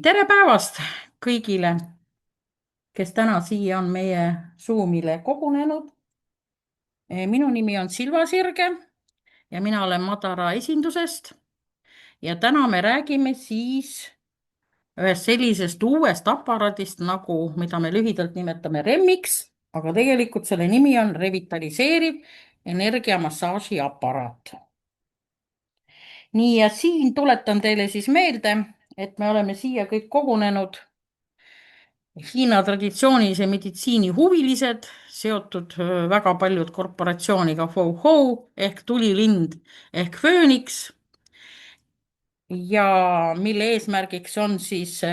Tere päevast kõigile, kes täna siia on meie Zoomile kogunenud. Minu nimi on Silva Sirge ja mina olen Madara esindusest. Ja täna me räägime siis ühest sellisest uuest aparaadist, mida me lühidalt nimetame REM-iks, aga tegelikult selle nimi on revitaliseeriv energiamassaaži aparaat. Nii, ja siin tuletan teile siis meelde, et me oleme siia kõik kogunenud Hiina traditsioonilise meditsiini huvilised, seotud väga paljud korporatsiooniga Fouhou ehk tulilind ehk fööniks, ja mille eesmärgiks on siis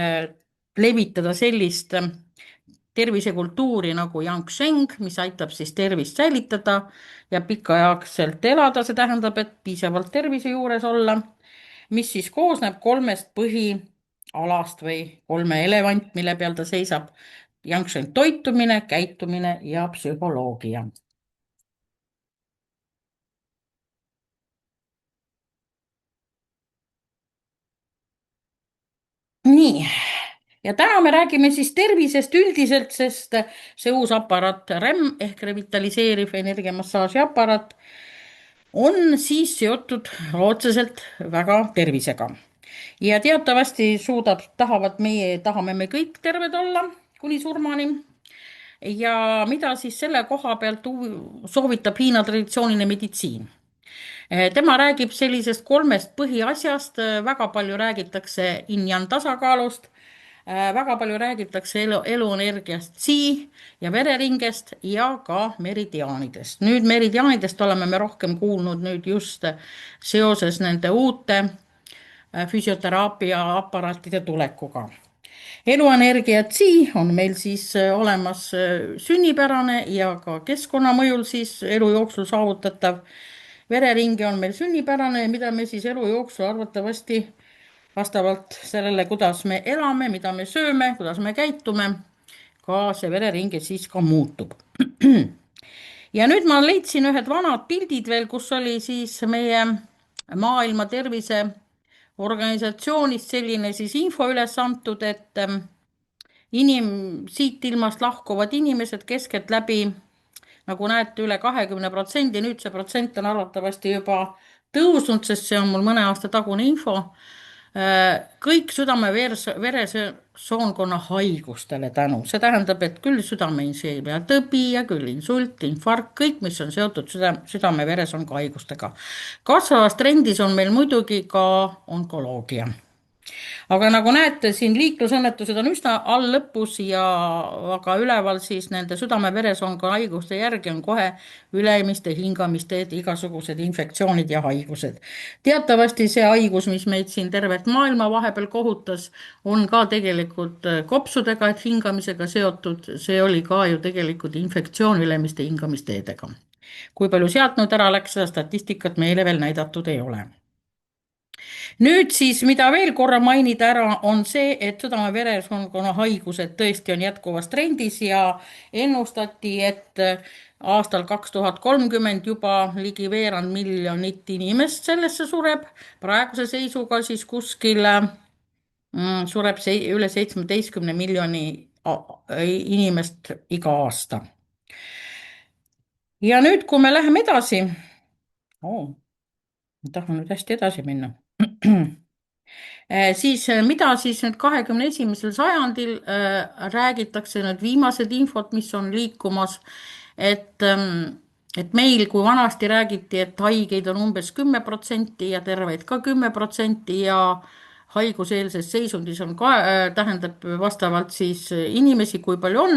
levitada sellist tervisekultuuri nagu Yangsheng, mis aitab siis tervist säilitada ja pikaaegselt elada, see tähendab, et piisavalt tervise juures olla, mis siis koosneb kolmest põhialast või kolme elevant, mille peal ta seisab. Yangsheng toitumine, käitumine ja psühholoogia. Nii, ja täna me räägime siis tervisest üldiselt, sest see uus aparaat REM ehk revitaliseeriv energiamassaaži aparaat on siis seotud otseselt väga tervisega. Ja teatavasti tahame me kõik terved olla kuni surmani. Ja mida siis selle koha pealt soovitab Hiina traditsiooniline meditsiin? Tema räägib sellisest kolmest põhiasjast, väga palju räägitakse yin-yang tasakaalust, väga palju räägitakse eluenergiast Qi ja vereringest ja ka meridiaanidest. Nüüd meridiaanidest oleme me rohkem kuulnud nüüd just seoses nende uute füsioteraapia aparaatide tulekuga. Eluenergia Qi on meil siis olemas sünnipärane ja ka keskkonnamõjul siis elu jooksul saavutatav. Vereringe on meil sünnipärane, mida me siis elu jooksul arvatavasti vastavalt sellele, kuidas me elame, mida me sööme, kuidas me käitume, ka see vereringe siis ka muutub. Ja nüüd ma leidsin ühed vanad pildid veel, kus oli siis meie Maailma Terviseorganisatsioonist selline siis info üles antud, et siit ilmast lahkuvad inimesed keskeltläbi, nagu näete, üle 20%, nüüd see protsent on arvatavasti juba tõusnud, sest see on mul mõne aasta tagune info. Kõik südame-veresoonkonna haigustele tänu. See tähendab, et küll südameinsuliini tõbi ja küll insult, infarkt, kõik, mis on seotud südame-veresoonkonna haigustega. Kasvavas trendis on meil muidugi ka onkoloogia. Aga nagu näete, siin liiklusõnnetused on üsna all lõpus ja aga üleval siis nende südame-veresoonkonna haiguste järgi on kohe ülemiste hingamisteed, igasugused infektsioonid ja haigused. Teatavasti see haigus, mis meid siin tervet maailma vahepeal kohutas, on ka tegelikult kopsudega, et hingamisega seotud. See oli ka ju tegelikult infektsioon ülemiste hingamisteedega. Kui palju sealt nüüd ära läks, seda statistikat meile veel näidatud ei ole. Nüüd siis, mida veel korra mainida ära, on see, et südame-veresoonkonna haigused tõesti on jätkuvas trendis ja ennustati, et aastal 2030 juba ligi veerand miljonit inimest sellesse sureb. Praeguse seisuga siis kuskil sureb üle 17 miljoni inimest iga aasta. Ja nüüd, kui me läheme edasi, ma tahan nüüd hästi edasi minna. Siis mida siis nüüd 21. sajandil räägitakse nüüd viimased infot, mis on liikumas, et meil, kui vanasti räägiti, et haigeid on umbes 10% ja terveid ka 10% ja haiguseelses seisundis on ka, tähendab vastavalt siis inimesi, kui palju on,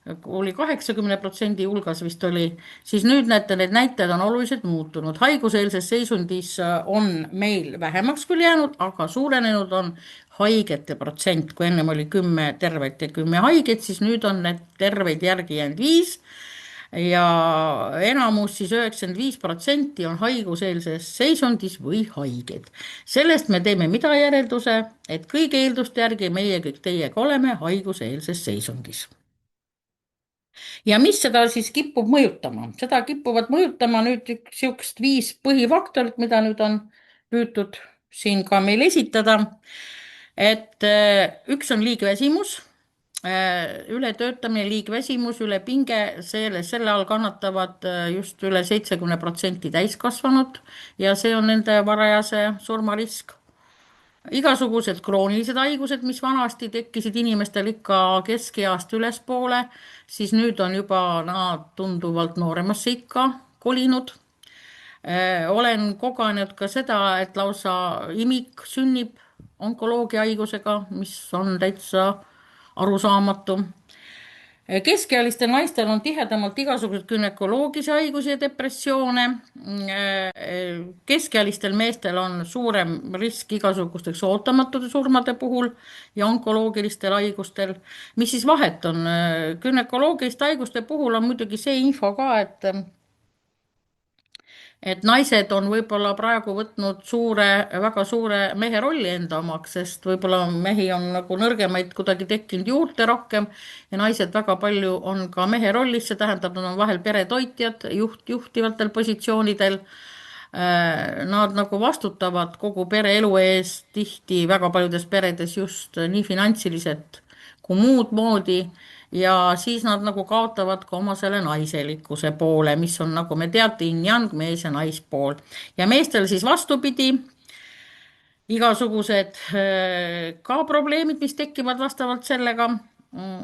oli 80% hulgas vist oli, siis nüüd näete, need näitajad on oluliselt muutunud. Haiguseelses seisundis on meil vähemaks küll jäänud, aga suurenenud on haigete protsent. Kui ennem oli 10 tervet ja 10 haiget, siis nüüd on need terveid järgi jäänud 5 ja enamus siis 95% on haiguseelses seisundis või haiged. Sellest me teeme mida järelduse, et kõigi eelduste järgi meie kõik teiega oleme haiguseelses seisundis. Ja mis seda siis kipub mõjutama? Seda kipuvad mõjutama nüüd sihukest 5 põhifaktorit, mida nüüd on püütud siin ka meil esitada. et üks on liigväsimus, ületöötamine, liigväsimus, ülepinge, selle all kannatavad just üle 70% täiskasvanud ja see on nende varajase surmarisk. Igasugused kroonilised haigused, mis vanasti tekkisid inimestel ikka keskeast ülespoole, siis nüüd on juba nad tunduvalt nooremasse ikka kolinud. Olen kogenud ka seda, et lausa imik sünnib onkoloogia haigusega, mis on täitsa arusaamatu. Keskealistel naistel on tihedamalt igasugused günekoloogilisi haigusi ja depressioone. Keskealistel meestel on suurem risk igasugusteks ootamatute surmade puhul ja onkoloogilistel haigustel. Mis siis vahet on? Günekoloogiliste haiguste puhul on muidugi see info ka, et naised on võib-olla praegu võtnud väga suure mehe rolli enda omaks, sest võib-olla mehi on nagu nõrgemaid kuidagi tekkinud juurde rohkem ja naised väga palju on ka mehe rollis, see tähendab, nad on vahel peretoitjad, juhtivatel positsioonidel. Nad nagu vastutavad kogu pere elu eest tihti väga paljudes peredes just nii finantsiliselt kui muud moodi ja siis nad nagu kaotavad ka oma selle naiselikkuse poole, mis on, nagu me teate, yin-yang, mees ja naispool. Ja meestel siis vastupidi, igasugused ka probleemid, mis tekivad vastavalt sellega,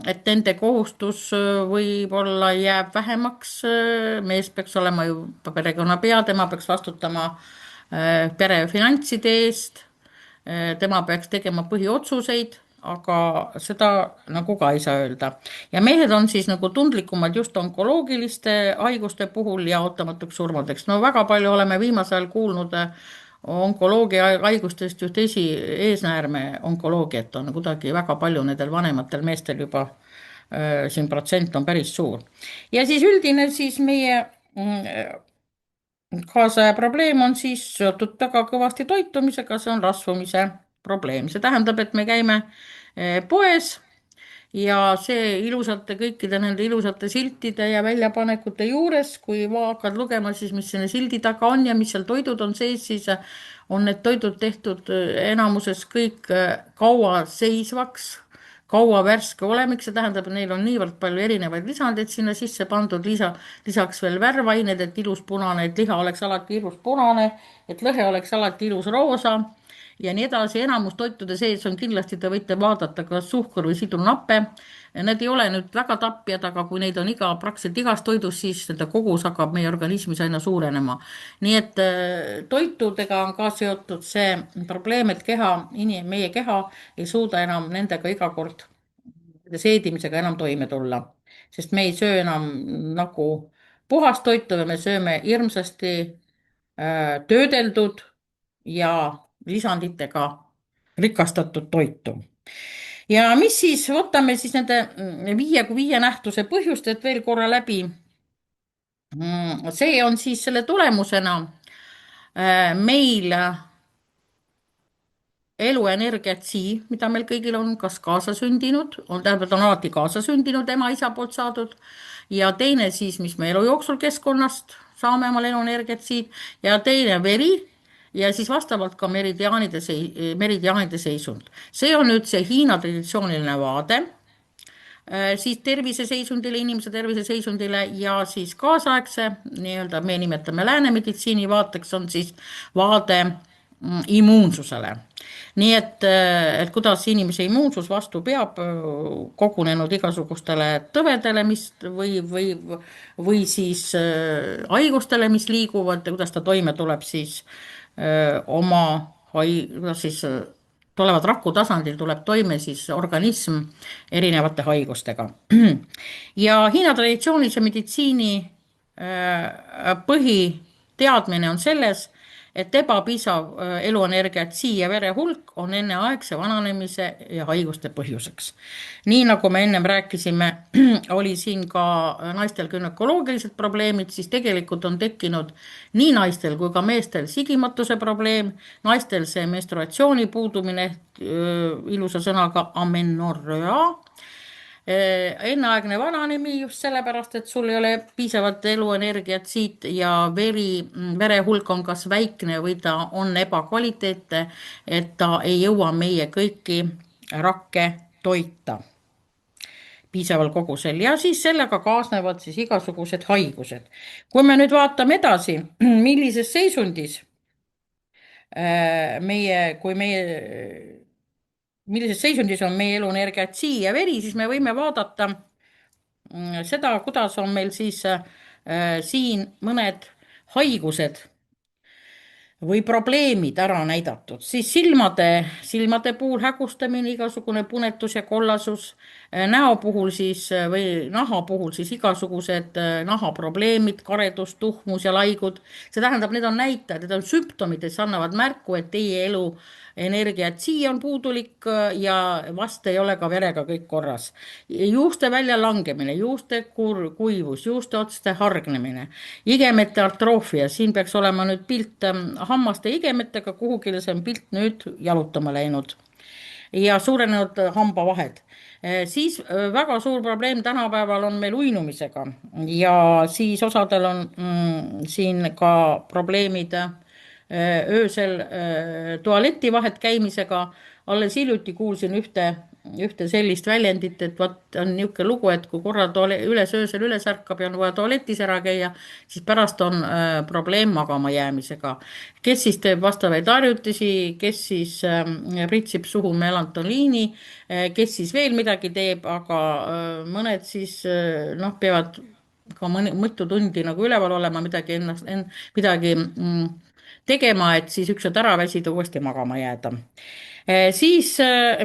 et nende kohustus võib-olla jääb vähemaks. Mees peaks olema ju perekonnapea, tema peaks vastutama pere finantside eest, tema peaks tegema põhiotsuseid, aga seda nagu ka ei saa öelda. Ja mehed on siis nagu tundlikumad just onkoloogiliste haiguste puhul ja ootamatuks surmadeks. No väga palju oleme viimasel ajal kuulnud onkoloogia haigustest just eesnäärme onkoloogiat on kuidagi väga palju nendel vanematel meestel juba, siin protsent on päris suur. Ja siis üldine siis meie kaasaja probleem on siis seotud väga kõvasti toitumisega, see on rasvumise probleem. See tähendab, et me käime poes ja see ilusate, kõikide nende ilusate siltide ja väljapanekute juures, kui hakkad lugema siis, mis selle sildi taga on ja mis seal toidud on sees, siis on need toidud tehtud enamuses kõik kaua seisvaks, kaua värske olemiks, see tähendab, et neil on niivõrd palju erinevaid lisandeid sinna sisse pandud, lisaks veel värvained, et ilus punane, et liha oleks alati ilus punane, et lõhe oleks alati ilus roosa ja nii edasi. Enamus toitude sees on kindlasti, te võite vaadata ka suhkur või sidrunappe. Need ei ole nüüd väga tapjad, aga kui neid on praktiliselt igas toidus, siis nende kogus hakkab meie organismis aina suurenema. Nii et toitudega on ka seotud see probleem, et meie keha ei suuda enam nendega iga kord seedimisega enam toime tulla, sest me ei söö enam nagu puhast toitu, me sööme hirmsasti töödeldud ja lisanditega rikastatud toitu. Ja mis siis, võtame siis nende 5 nähtuse põhjust, et veel korra läbi. See on siis selle tulemusena meil eluenergiat mida meil kõigil on, kas kaasasündinud, tähendab, on alati kaasasündinud ema-isa poolt saadud ja teine siis, mis me elu jooksul keskkonnast saame omal eluenergiat ja teine veri ja siis vastavalt ka meridiaanide seisund. See on nüüd see Hiina traditsiooniline vaade siis terviseseisundile, inimese terviseseisundile ja siis kaasaegse, nii-öelda me nimetame läänemeditsiini vaateks, on siis vaade immuunsusele. Nii et kuidas inimese immuunsus vastu peab kogunenud igasugustele tõvedele, või siis haigustele, mis liiguvad ja kuidas ta toime tuleb siis kuidas siis tulevad raku tasandil, tuleb toime siis organism erinevate haigustega. Ja Hiina traditsioonilise meditsiini põhiteadmine on selles, et ebapiisav eluenergia ja vere hulk on enneaegse vananemise ja haiguste põhjuseks. Nii nagu me ennem rääkisime, oli siin ka naistel günekoloogiliselt probleemid, siis tegelikult on tekkinud nii naistel kui ka meestel sigimatuse probleem, naistel see menstruatsiooni puudumine, ilusa sõnaga amenorrea, enneaegne vananemine just sellepärast, et sul ei ole piisavalt eluenergiat siit ja vere hulk on kas väikne või ta on ebakvaliteetne, et ta ei jõua meie kõiki rakke toita piisaval kogusel ja siis sellega kaasnevad siis igasugused haigused. kui me nüüd vaatame edasi, millises seisundis millises seisundis on meie eluenergia tsi ja veri, siis me võime vaadata seda, kuidas on meil siis siin mõned haigused või probleemid ära näidatud, siis silmade puhul hägustamine, igasugune punetus ja kollasus, näo puhul siis või naha puhul siis igasugused nahaprobleemid, karedus, tuhmus ja laigud. see tähendab, need on näitajad, need on sümptomid, mis annavad märku, et teie elu energiatsi on puudulik ja vast ei ole ka verega kõik korras. juuste väljalangemine, juuste kuivus, juuste otste hargnemine, igemete artroofia, siin peaks olema nüüd pilt hammaste igemetega, kuhugile see on pilt nüüd jalutama läinud ja suurenenud hambavahed. Siis väga suur probleem tänapäeval on meil uinumisega ja siis osadel on siin ka probleemid öösel tualeti vahet käimisega. alles hiljuti kuulsin ühte sellist väljendit, et vot on niisugune lugu, et kui korra öösel üles ärkab ja on vaja tualetis ära käia, siis pärast on probleem magama jäämisega. kes siis teeb vastavaid harjutusi, kes siis pritsib suhu melantoniini, kes siis veel midagi teeb, aga mõned siis noh, peavad ka mitu tundi nagu üleval olema, midagi tegema, et siis ükskord ära väsida, uuesti magama jääda. Siis,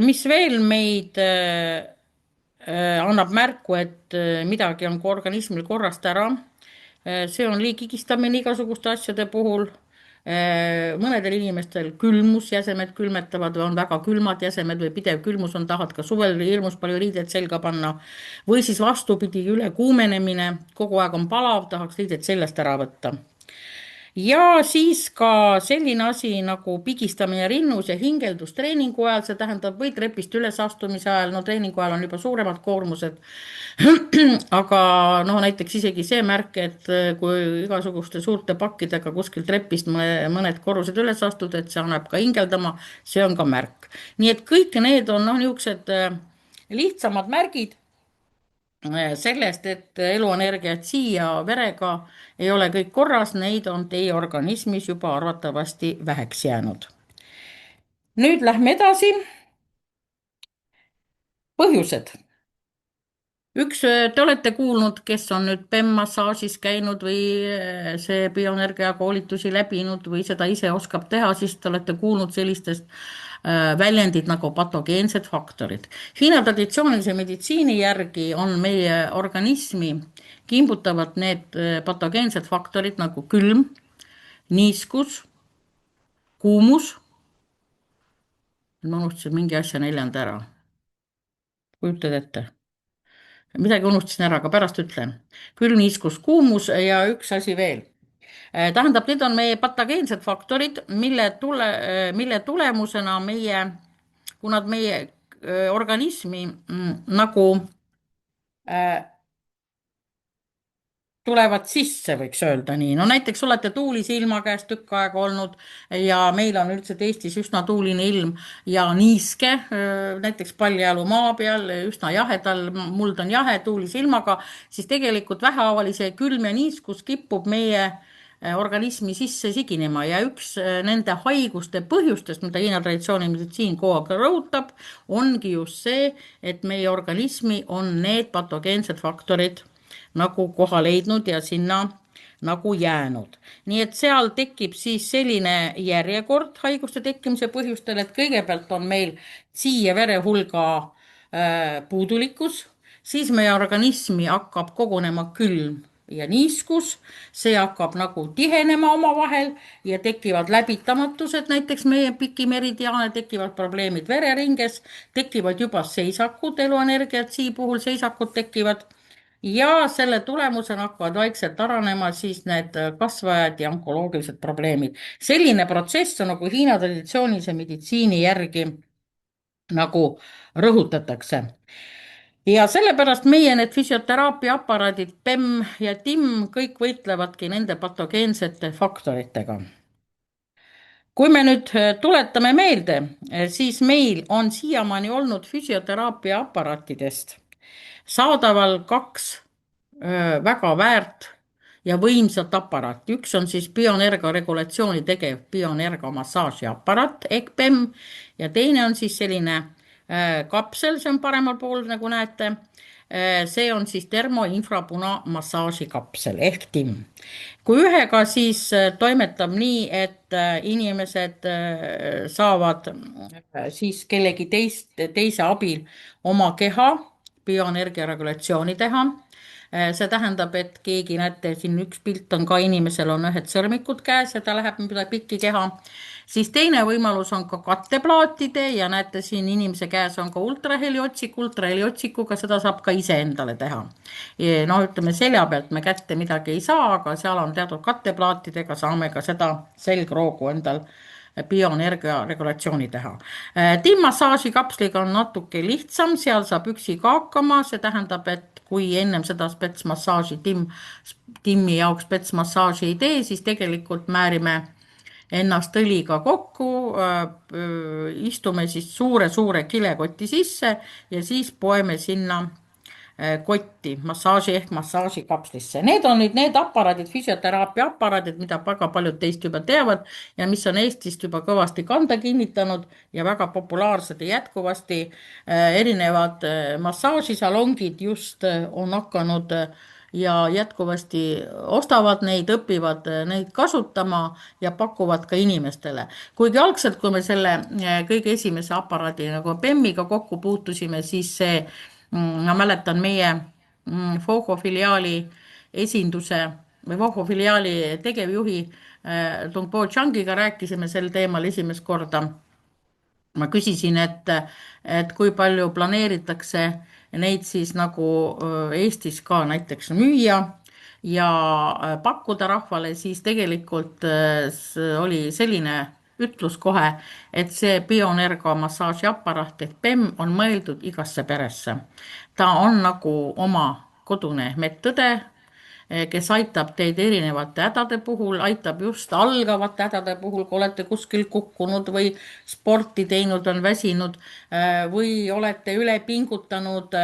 mis veel meid annab märku, et midagi on ka organismil korrast ära. see on liigigistamine igasuguste asjade puhul. mõnedel inimestel külmusjäsemed külmetavad või on väga külmad jäsemed või pidev külmus on, tahad ka suvel hirmus palju riideid selga panna. või siis vastupidi, ülekuumenemine, kogu aeg on palav, tahaks riided seljast ära võtta. ja siis ka selline asi nagu pigistamine rinnus ja hingeldus treeningu ajal, see tähendab või trepist ülesastumise ajal, no treeningu ajal on juba suuremad koormused. aga noh, näiteks isegi see märk, et kui igasuguste suurte pakkidega kuskil trepist mõned korrused üles astud, et see annab ka hingeldama, see on ka märk. nii et kõik need on noh, niisugused lihtsamad märgid sellest, et eluenergia siia verega ei ole kõik korras, neid on teie organismis juba arvatavasti väheks jäänud. nüüd lähme edasi. põhjused. Te olete kuulnud, kes on nüüd PEM-massaažis käinud või see bioenergia koolitusi läbinud või seda ise oskab teha, siis te olete kuulnud sellistest väljendid nagu patogeensed faktorid. Hiina traditsioonilise meditsiini järgi on meie organismi kimbutavad need patogeensed faktorid nagu külm, niiskus, kuumus. ma unustasin mingi asja neljanda ära. kujutad ette? midagi unustasin ära, aga pärast ütlen. külm, niiskus, kuumus ja üks asi veel. tähendab, need on meie patogeensed faktorid, mille tulemusena kui nad meie organismi nagu tulevad sisse, võiks öelda nii. no näiteks olete tuulise ilma käes tükk aega olnud ja meil on üldiselt Eestis üsna tuuline ilm ja niiske, näiteks Paljajalu maa peal üsna jahedal, muld on jahe tuulise ilmaga, siis tegelikult vähehaavalise külm ja niiskus kipub meie organismi sisse siginema ja üks nende haiguste põhjustest, mida Hiina traditsiooni meditsiin kogu aeg rõhutab, ongi just see, et meie organismi on need patogeensed faktorid nagu koha leidnud ja sinna nagu jäänud. nii et seal tekib siis selline järjekord haiguste tekkimise põhjustel, et kõigepealt on meil tsi ja verehulga puudulikkus, siis meie organismi hakkab kogunema külm ja niiskus, see hakkab nagu tihenema omavahel ja tekivad läbitamatused, näiteks meie pikimeridiaane, tekivad probleemid vereringes, tekivad juba seisakud, eluenergia tsi puhul seisakud tekivad ja selle tulemusena hakkavad vaikselt arenema siis need kasvajad ja onkoloogilised probleemid. selline protsess on nagu Hiina traditsioonilise meditsiini järgi nagu rõhutatakse. ja sellepärast meie need füsioteraapia aparaadid PEM ja TIM kõik võitlevadki nende patogeensete faktoritega. Kui me nüüd tuletame meelde, siis meil on siiamaani olnud füsioteraapia aparaatidest saadaval kaks väga väärt ja võimsat aparaati. Üks on siis bioenergia regulatsiooni tegev bioenergia massaaži aparaat ehk PEM ja teine on siis selline kapsel, see on paremal pool, nagu näete. See on siis termoinfrapuna massaaži kapsel ehk TIM. Kui ühega siis toimetab nii, et inimesed saavad siis kellegi teise abil oma keha bioenergia regulatsiooni teha. See tähendab, et keegi, näete, siin üks pilt on ka inimesel on ühed sõrmikud käes ja ta läheb mööda pikki keha. Siis teine võimalus on ka katteplaatide ja näete, siin inimese käes on ka ultraheliotsik. Ultraheliotsikuga seda saab ka ise endale teha. No ütleme, selja pealt me kätte midagi ei saa, aga seal on teatud katteplaatidega saame ka seda selgroogu endal bioenergia regulatsiooni teha. Timmmassaaži kapsliga on natuke lihtsam, seal saab üksi ka hakkama, see tähendab, et kui ennem seda spetsmassaaži timmi jaoks spetsmassaaži ei tee, siis tegelikult määrime ennast õliga kokku, istume siis suure kilekoti sisse ja siis poeme sinna kotti, massaaži ehk massaažikapslisse. Need on nüüd need aparaadid, füsioteraapia aparaadid, mida väga paljud teist juba teavad ja mis on Eestist juba kõvasti kanda kinnitanud ja väga populaarsed ja jätkuvasti erinevad massaažisalongid just on hakanud ja jätkuvasti ostavad neid, õpivad neid kasutama ja pakuvad ka inimestele. Kuigi algselt, kui me selle kõige esimese aparaadi nagu PEM-iga kokku puutusime, siis see ma mäletan meie Fogo filiaali esinduse või Fogo filiaali tegevjuhi Tungpo Changiga rääkisime sel teemal esimest korda. Ma küsisin, et kui palju planeeritakse neid siis nagu Eestis ka näiteks müüa ja pakkuda rahvale, siis tegelikult oli selline ütlus kohe, et see bioenergia massaaži aparaat ehk PEM on mõeldud igasse peresse. Ta on nagu oma kodune medõde, kes aitab teid erinevate hädade puhul, aitab just algavate hädade puhul, kui olete kuskil kukkunud või sporti teinud, on väsinud või olete üle pingutanud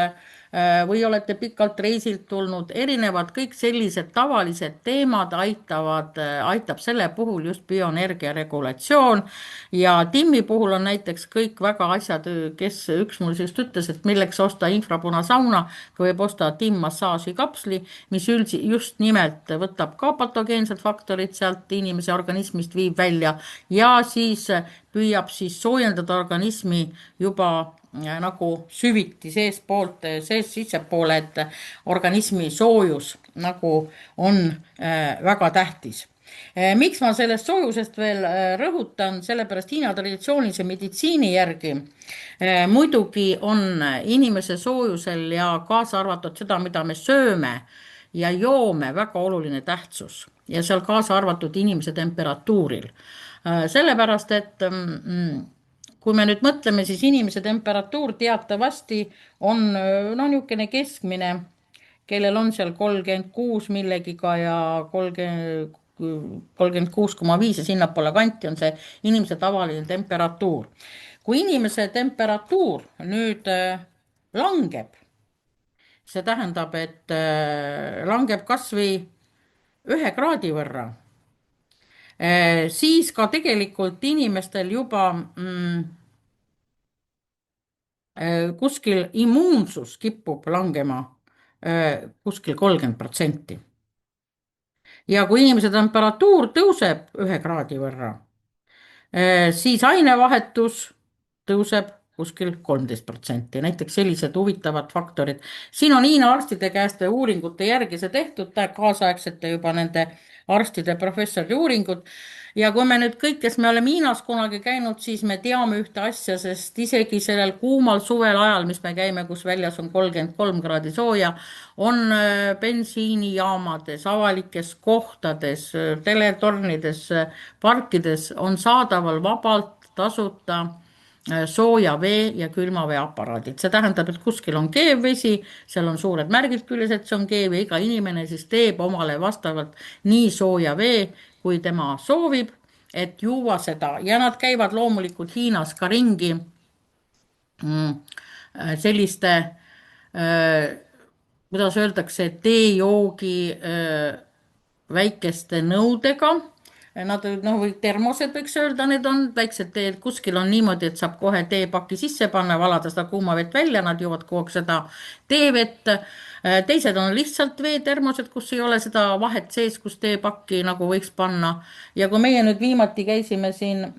või olete pikalt reisilt tulnud, erinevad kõik sellised tavalised teemad aitab selle puhul just bioenergia regulatsioon ja timmi puhul on näiteks kõik väga asjad, kes üks mul just ütles, et milleks osta infrapunasauna, kui võib osta timmmassaaži kapsli, mis just nimelt võtab ka patogeensed faktorid sealt inimese organismist, viib välja ja siis püüab siis soojendada organismi juba nagu süviti seespoolt, sissepoole, et organismi soojus nagu on väga tähtis. Miks ma sellest soojusest veel rõhutan, sellepärast Hiina traditsioonilise meditsiini järgi muidugi on inimese soojusel ja kaasa arvatud seda, mida me sööme ja joome, väga oluline tähtsus ja seal kaasa arvatud inimese temperatuuril. Sellepärast, et kui me nüüd mõtleme, siis inimese temperatuur teatavasti on no niisugune keskmine, kellel on seal 36 millegiga ja 36,5 ja sinnapoole kanti on see inimese tavaline temperatuur. Kui inimese temperatuur nüüd langeb, see tähendab, et langeb kas või 1 kraadi võrra, siis ka tegelikult inimestel juba kuskil immuunsus kipub langema kuskil 30%. Ja kui inimese temperatuur tõuseb 1 kraadi võrra, siis ainevahetus tõuseb kuskil 13%. Näiteks sellised huvitavad faktorid. Siin on Hiina arstide käest uuringute järgi see tehtud, kaasaegsete juba nende arstide professori uuringud. Ja kui me nüüd kõik, kes me oleme Hiinas kunagi käinud, siis me teame ühte asja, sest isegi sellel kuumal suvel ajal, mis me käime, kus väljas on 33 kraadi sooja, on bensiinijaamades, avalikes kohtades, teletornides, parkides on saadaval vabalt tasuta sooja vee ja külma vee aparaadid. See tähendab, et kuskil on keevvesi, seal on suured märgid küljes, et see on keev ja iga inimene siis teeb omale vastavalt nii sooja vee, kui tema soovib, et juua seda ja nad käivad loomulikult Hiinas ka ringi selliste, kuidas öeldakse, teejoogi väikeste nõudega. Nad noh, või termosed võiks öelda, need on väiksed teed, kuskil on niimoodi, et saab kohe teepaki sisse panna, valada seda kuuma vett välja, nad joovad kogu aeg seda teevett. Teised on lihtsalt veetermosed, kus ei ole seda vahet sees, kus teepakki nagu võiks panna. Ja kui meie nüüd viimati käisime siin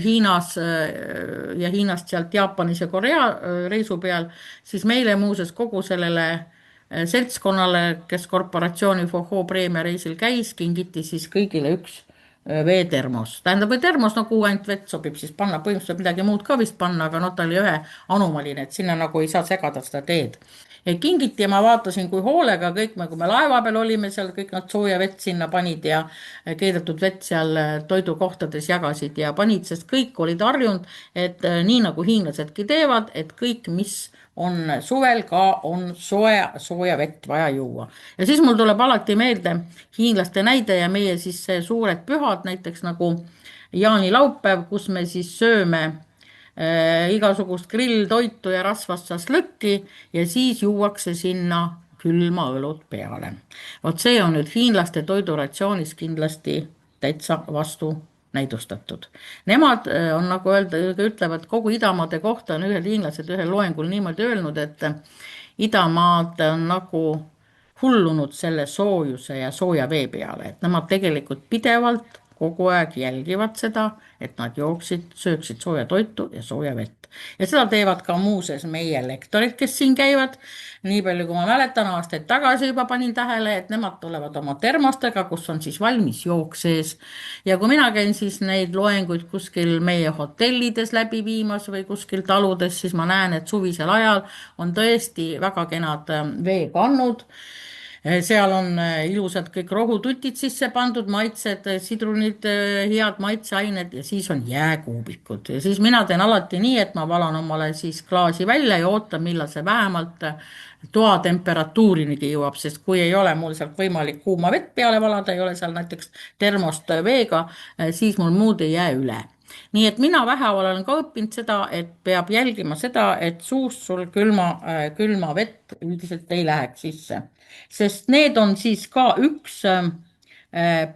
Hiinas ja Hiinast sealt Jaapanis ja Korea reisu peal, siis meile muuseas kogu sellele seltskonnale, kes korporatsiooni Foho preemiareisil käis, kingiti siis kõigile üks veetermos. Tähendab, või termos nagu ainult vett sobib siis panna, põhimõtteliselt midagi muud ka vist panna, aga noh, ta oli ühe anomaline, et sinna nagu ei saa segada seda teed. Ja kingiti ja ma vaatasin, kui hoolega kõik me, kui me laeva peal olime seal, kõik nad sooja vett sinna panid ja keedetud vett seal toidukohtades jagasid ja panid, sest kõik olid harjunud, et nii nagu hiinlasedki teevad, et kõik, mis on suvel ka on sooja vett vaja juua. Ja siis mul tuleb alati meelde hiinlaste näide ja meie siis suured pühad, näiteks nagu jaanilaupäev, kus me siis sööme igasugust grilltoitu ja rasvast šašlõkki ja siis juuakse sinna külma õlut peale. Vot see on nüüd hiinlaste toiduratsioonis kindlasti täitsa vastu näidustatud. Nemad on nagu öelda, ütlevad kogu idamaade kohta on ühed hiinlased ühel loengul niimoodi öelnud, et idamaad on nagu hullunud selle soojuse ja sooja vee peale, et nemad tegelikult pidevalt kogu aeg jälgivad seda, et nad sööksid sooja toitu ja sooja vett. Ja seda teevad ka muuseas meie lektorid, kes siin käivad. Nii palju, kui ma mäletan, aastaid tagasi juba panin tähele, et nemad tulevad oma termostega, kus on siis valmis jook sees. Ja kui mina käin siis neid loenguid kuskil meie hotellides läbi viimas või kuskil taludes, siis ma näen, et suvisel ajal on tõesti väga kenad veekannud. Seal on ilusad kõik rohututid sisse pandud, maitsed, sidrunid, head maitseained ja siis on jääkuubikud. Ja siis mina teen alati nii, et ma valan omale siis klaasi välja ja ootan, millal see vähemalt toa temperatuurinigi jõuab, sest kui ei ole mul sealt võimalik kuuma vett peale valada, ei ole seal näiteks termost veega, siis mul muud ei jää üle. Nii et mina vähehaaval olen ka õppinud seda, et peab jälgima seda, et suust sul külma vett üldiselt ei läheks sisse. Sest need on siis ka üks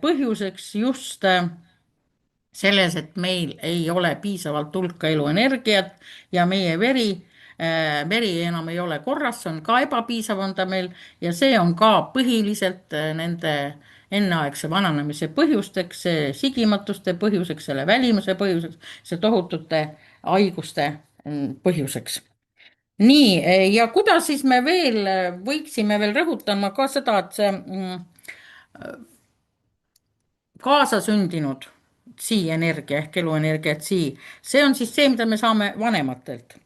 põhjuseks just selles, et meil ei ole piisavalt hulka eluenergiat ja meie veri enam ei ole korras, see on ka ebapiisav on ta meil ja see on ka põhiliselt nende enneaegse vananemise põhjusteks, sigimatuste põhjuseks, selle välimuse põhjuseks, see tohutute haiguste põhjuseks. Nii, ja kuidas siis me veel võiksime veel rõhutama ka seda, et see kaasasündinud energia ehk eluenergia see on siis see, mida me saame vanematelt.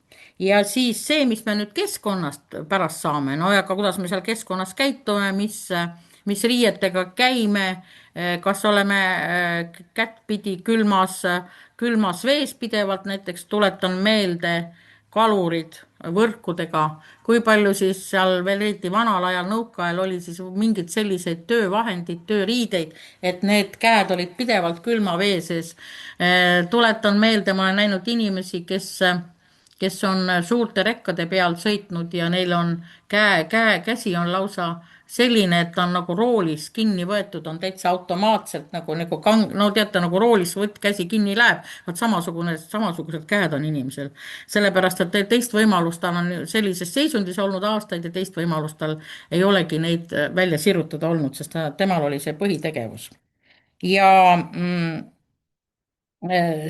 Ja siis see, mis me nüüd keskkonnast pärast saame, no ja ka kuidas me seal keskkonnas käitume, mis riietega käime, kas oleme kättpidi külmas vees pidevalt, näiteks tuletan meelde kalurid võrkudega, kui palju siis seal veel eriti vanal ajal, nõukaajal oli siis mingid selliseid töövahendid, tööriideid, et need käed olid pidevalt külma vee sees. Tuletan meelde, ma olen näinud inimesi, kes on suurte rekkade peal sõitnud ja neil on käsi on lausa selline, et ta on nagu roolis kinni võetud, on täitsa automaatselt no teate, nagu roolis käsi kinni läheb, vaat samasugused käed on inimesel. Sellepärast, et teist võimalust tal on sellises seisundis olnud aastaid ja teist võimalust tal ei olegi neid välja sirutada olnud, sest temal oli see põhitegevus. Ja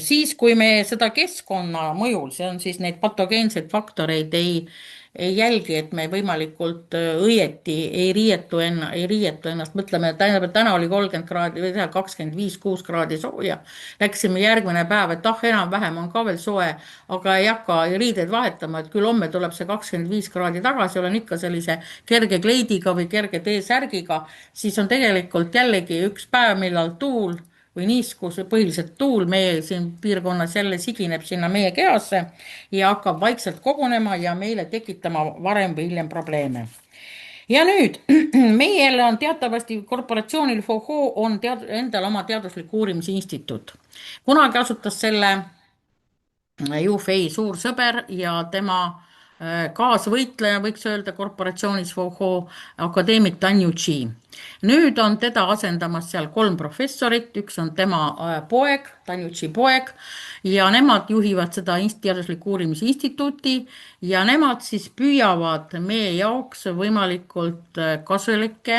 siis, kui me seda keskkonna mõjul, see on siis neid patogeenseid faktoreid ei jälgi, et me võimalikult õieti ei riietu ennast, mõtleme, tähendab, et täna oli 30 kraadi või 25-6 kraadi sooja. Läksime järgmine päev, et enam-vähem on ka veel soe, aga ei hakka riideid vahetama, et küll homme tuleb see 25 kraadi tagasi, olen ikka sellise kerge kleidiga või kerge T-särgiga, siis on tegelikult jällegi üks päev, millal tuul või niiskus, põhiliselt tuul meie siin piirkonnas jälle sigineb sinna meie kehasse ja hakkab vaikselt kogunema ja meile tekitama varem või hiljem probleeme. Ja nüüd meil on teatavasti korporatsioonil FOHO on endal oma teaduslik uurimisinstituut. Kunagi asutas selle Yu Fei suur sõber ja tema kaasvõitleja, võiks öelda, korporatsioonis FOHO akadeemik Dan Yuchi. Nüüd on teda asendamas seal 3 professorit, üks on tema poeg, Dan Yuchi poeg, ja nemad juhivad seda teadusliku uurimisinstituuti ja nemad siis püüavad meie jaoks võimalikult kasulikke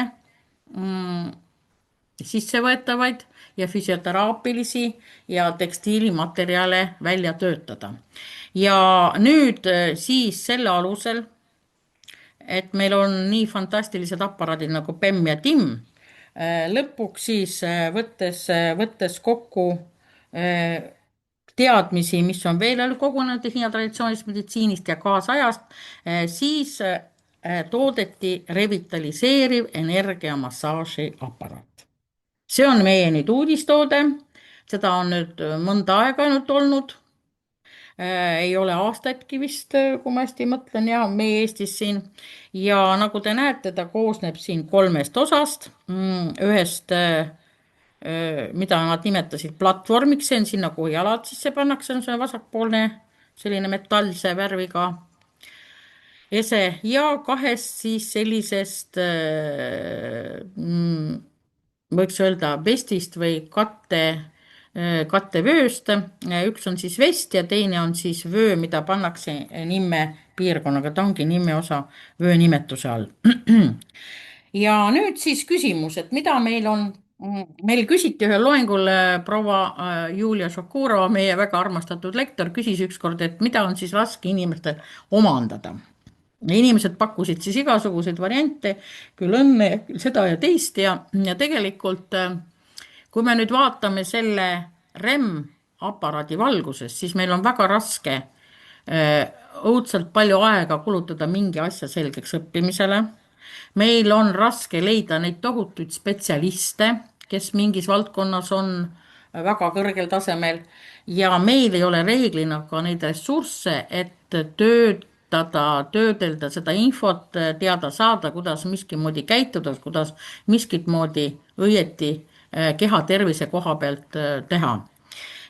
sissevõetavaid ja füsioteraapilisi ja tekstiilimaterjale välja töötada. Ja nüüd siis selle alusel, et meil on nii fantastilised aparaadid nagu PEM ja TIM, lõpuks siis võttes kokku teadmisi, mis on veel kogunenud Hiina traditsioonilist meditsiinist ja kaasajast, siis toodeti revitaliseeriv energiamassaaži aparaat. See on meie nüüd uudistoode, seda on nüüd mõnda aega ainult olnud, ei ole aastaidki vist, kui ma hästi mõtlen, ja meie Eestis siin. Ja nagu te näete, ta koosneb siin 3 osast, ühest, mida nad nimetasid platvormiks, see on sinna, kuhu jalad sisse pannakse, on see vasakpoolne selline metallse värviga ese ja 2 siis sellisest võiks öelda vestist või kattevööst. Üks on siis vest ja teine on siis vöö, mida pannakse Nimme piirkonnaga, ta ongi Nimme osa vöö nimetuse all. Ja nüüd siis küsimus, et mida meil on, meil küsiti ühel loengul proua Julia Šokurova, meie väga armastatud lektor, küsis ükskord, et mida on siis raske inimestel omandada. Ja inimesed pakkusid siis igasuguseid variante, küll õnne, küll seda ja teist ja tegelikult, kui me nüüd vaatame selle REM-aparaadi valguses, siis meil on väga raske õudselt palju aega kulutada mingi asja selgeks õppimisele. Meil on raske leida neid tohutuid spetsialiste, kes mingis valdkonnas on väga kõrgel tasemel ja meil ei ole reeglina ka neid ressursse, et töödelda seda infot, teada saada, kuidas miski moodi käituda, kuidas miskit moodi õieti keha tervise koha pealt teha.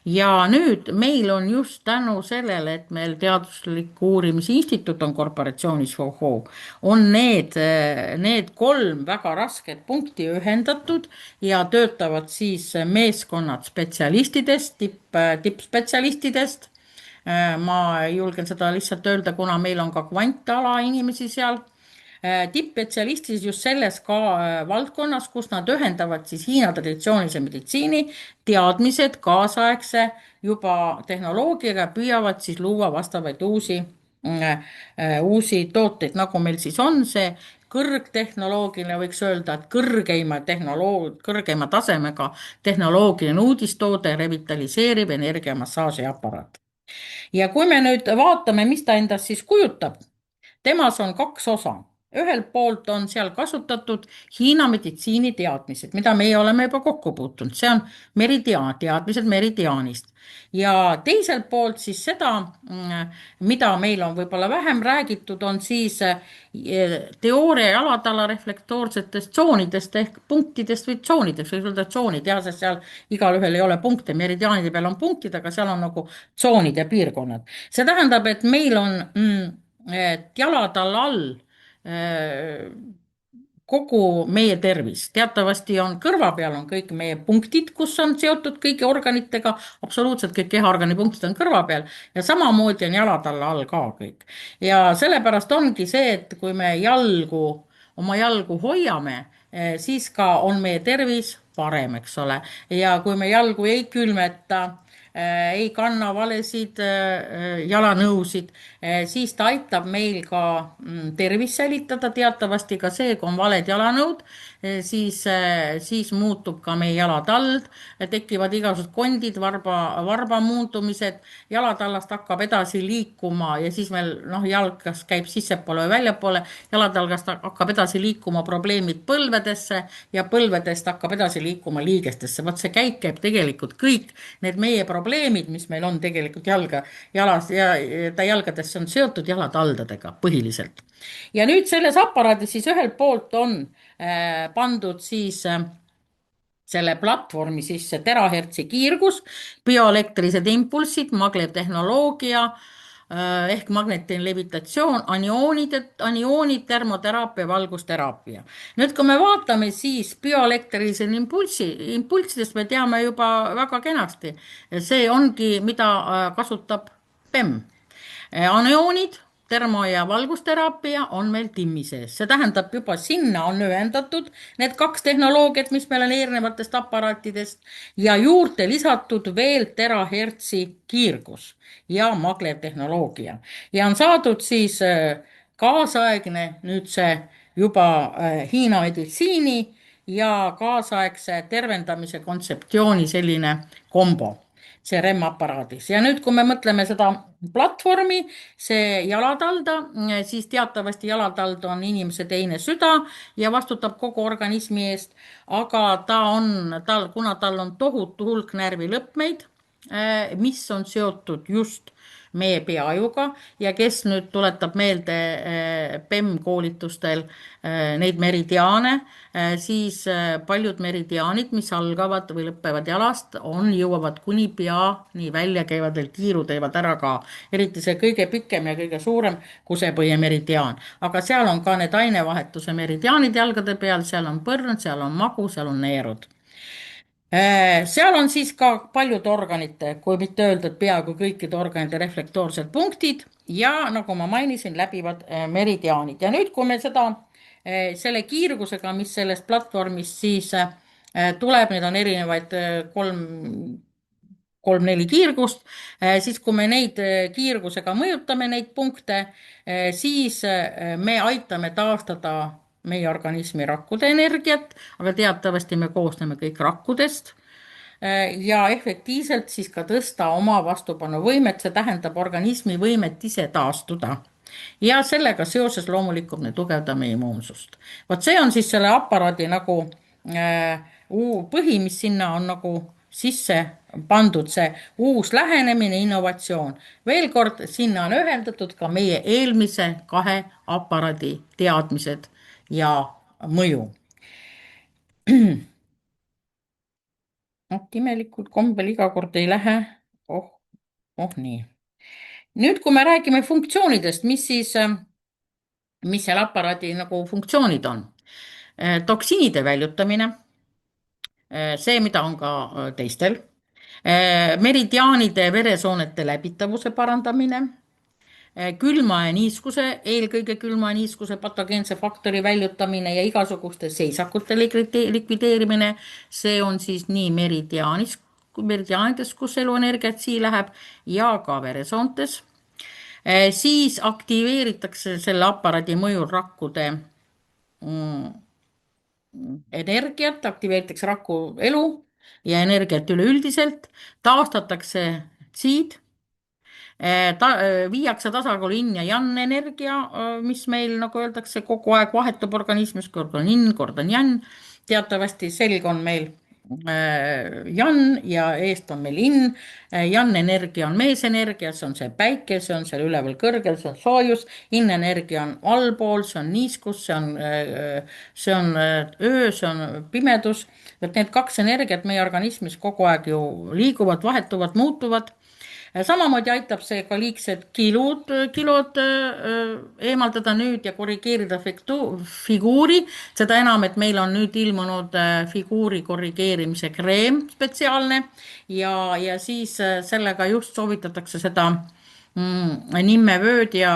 Ja nüüd meil on just tänu sellele, et meil teaduslik uurimisinstituut on korporatsioonis FOHO, on need 3 väga rasket punkti ühendatud ja töötavad siis meeskonnad spetsialistidest, tippspetsialistidest. Ma julgen seda lihtsalt öelda, kuna meil on ka kvantala inimesi seal, tippspetsialistid just selles ka valdkonnas, kus nad ühendavad siis Hiina traditsioonilise meditsiini teadmised kaasaegse juba tehnoloogiaga, püüavad siis luua vastavaid uusi tooteid, nagu meil siis on see kõrgtehnoloogiline, võiks öelda, et kõrgeima tasemega tehnoloogiline uudistoode, revitaliseeriv energiamassaaži aparaat. Ja kui me nüüd vaatame, mis ta endast siis kujutab, temas on 2 osa. Ühelt poolt on seal kasutatud Hiina meditsiiniteadmised, mida meie oleme juba kokku puutunud. See on teadmised meridiaanist. Ja teiselt poolt siis seda, mida meil on võib-olla vähem räägitud, on siis teooria jalatala reflektoorsetest tsoonidest ehk punktidest või tsoonidest, võiks öelda tsoonid, jah, sest seal igal ühel ei ole punkte, meridiaanide peal on punktid, aga seal on nagu tsoonid ja piirkonnad. See tähendab, et meil on jalatalla all kogu meie tervis. Teatavasti on kõrva peal on kõik meie punktid, kus on seotud kõigi organitega, absoluutselt kõik kehaorgani punktid on kõrva peal ja samamoodi on jalatalla all ka kõik. Ja sellepärast ongi see, et kui me oma jalgu hoiame, siis ka on meie tervis parem, eks ole. Ja kui me jalgu ei külmeta, ei kanna valesid jalanõusid, siis ta aitab meil ka tervist säilitada. Teatavasti ka see, kui on valed jalanõud, siis muutub ka meie jalatald, tekivad igasugused kondid, varba muundumised, jalatallast hakkab edasi liikuma ja siis meil jalg kas käib sissepoole või väljapoole, jalatalgast hakkab edasi liikuma probleemid põlvedesse ja põlvedest hakkab edasi liikuma liigestesse. Vot see käib tegelikult kõik need meie probleemid, mis meil on tegelikult jalas ja ta jalgadesse on seotud jalataldadega põhiliselt. Ja nüüd selles aparaadis siis ühelt poolt on pandud siis selle platvormi sisse terahertsi kiirgus, bioelektrilised impulssid, maglev-tehnoloogia ehk magnetiline levitatsioon, anioonid, termoteraapia, valgusteraapia. Nüüd, kui me vaatame siis bioelektrilised impulssidest, me teame juba väga kenasti. See ongi, mida kasutab PEM. Anioonid, termo- ja valgusteraapia on meil timmi sees. See tähendab juba sinna on ühendatud need kaks tehnoloogiat, mis meil on erinevatest aparaatidest ja juurde lisatud veel terahertsi kiirgus ja maglevtehnoloogia. Ja on saadud siis kaasaegne nüüd see juba Hiina meditsiini ja kaasaegse tervendamise kontseptsiooni selline kombo see REM-aparaadis. Ja nüüd, kui me mõtleme seda platvormi, see jalatalda, siis teatavasti jalatald on inimese teine süda ja vastutab kogu organismi eest, aga kuna tal on tohutu hulk närvilõpmeid, mis on seotud just meie peaajuga ja kes nüüd tuletab meelde PEM koolitustel neid meridiaane, siis paljud meridiaanid, mis algavad või lõppevad jalast, jõuavad kuni peani välja, käivad veel tiiru, teevad ära ka. Eriti see kõige pikem ja kõige suurem kusepõie meridiaan. Aga seal on ka need ainevahetuse meridiaanid jalgade peal, seal on põrn, seal on magu, seal on neerud. Seal on siis ka paljude organite, kui mitte öelda, et peaaegu kõikide organite reflektoorsed punktid ja nagu ma mainisin, läbivad meridiaanid. Ja nüüd, kui me selle kiirgusega, mis sellest platvormist siis tuleb, need on erinevaid kolm-neli kiirgust, siis kui me neid kiirgusega mõjutame, neid punkte, siis me aitame taastada meie organismi rakkude energiat, aga teatavasti me koosneme kõik rakkudest ja efektiivselt siis ka tõsta oma vastupanuvõimet, see tähendab organismi võimet ise taastuda. Ja sellega seoses loomulikult me tugevdame immuunsust. Vot see on siis selle aparaadi nagu põhi, mis sinna on nagu sisse pandud, see uus lähenemine, innovatsioon. Veel kord, sinna on ühendatud ka meie eelmise kahe aparaadi teadmised ja mõju. Imelikult kombel iga kord ei lähe. Nii. Nüüd, kui me räägime funktsioonidest, mis seal aparaadi nagu funktsioonid on. Toksiinide väljutamine, see, mida on ka teistel. Meridiaanide veresoonete läbitavuse parandamine, külma ja niiskuse, eelkõige külma ja niiskuse patogeense faktori väljutamine ja igasuguste seisakute likvideerimine. See on siis nii meridiaanides, kus eluenergiat siia läheb ja ka veresoontes. Siis aktiveeritakse selle aparaadi mõjul rakkude energiat, aktiveeritakse raku elu ja energiat üleüldiselt, taastatakse tsiid, viiakse tasakaalu yin ja yang energia, mis meil, nagu öeldakse, kogu aeg vahetub organismis, kord on yin, kord on yang. Teatavasti selg on meil yang ja eest on meil yin. Yang energia on meesenergia, see on see päike, see on seal üleval kõrgel, see on soojus. Yin energia on allpool, see on niiskus, see on öö, see on pimedus. Et need kaks energiat meie organismis kogu aeg ju liiguvad, vahetuvad, muutuvad. Samamoodi aitab see ka liigsed kilod eemaldada nüüd ja korrigeerida figuuri. Seda enam, et meil on nüüd ilmunud figuuri korrigeerimise kreem spetsiaalne ja siis sellega just soovitatakse seda nimmevööd ja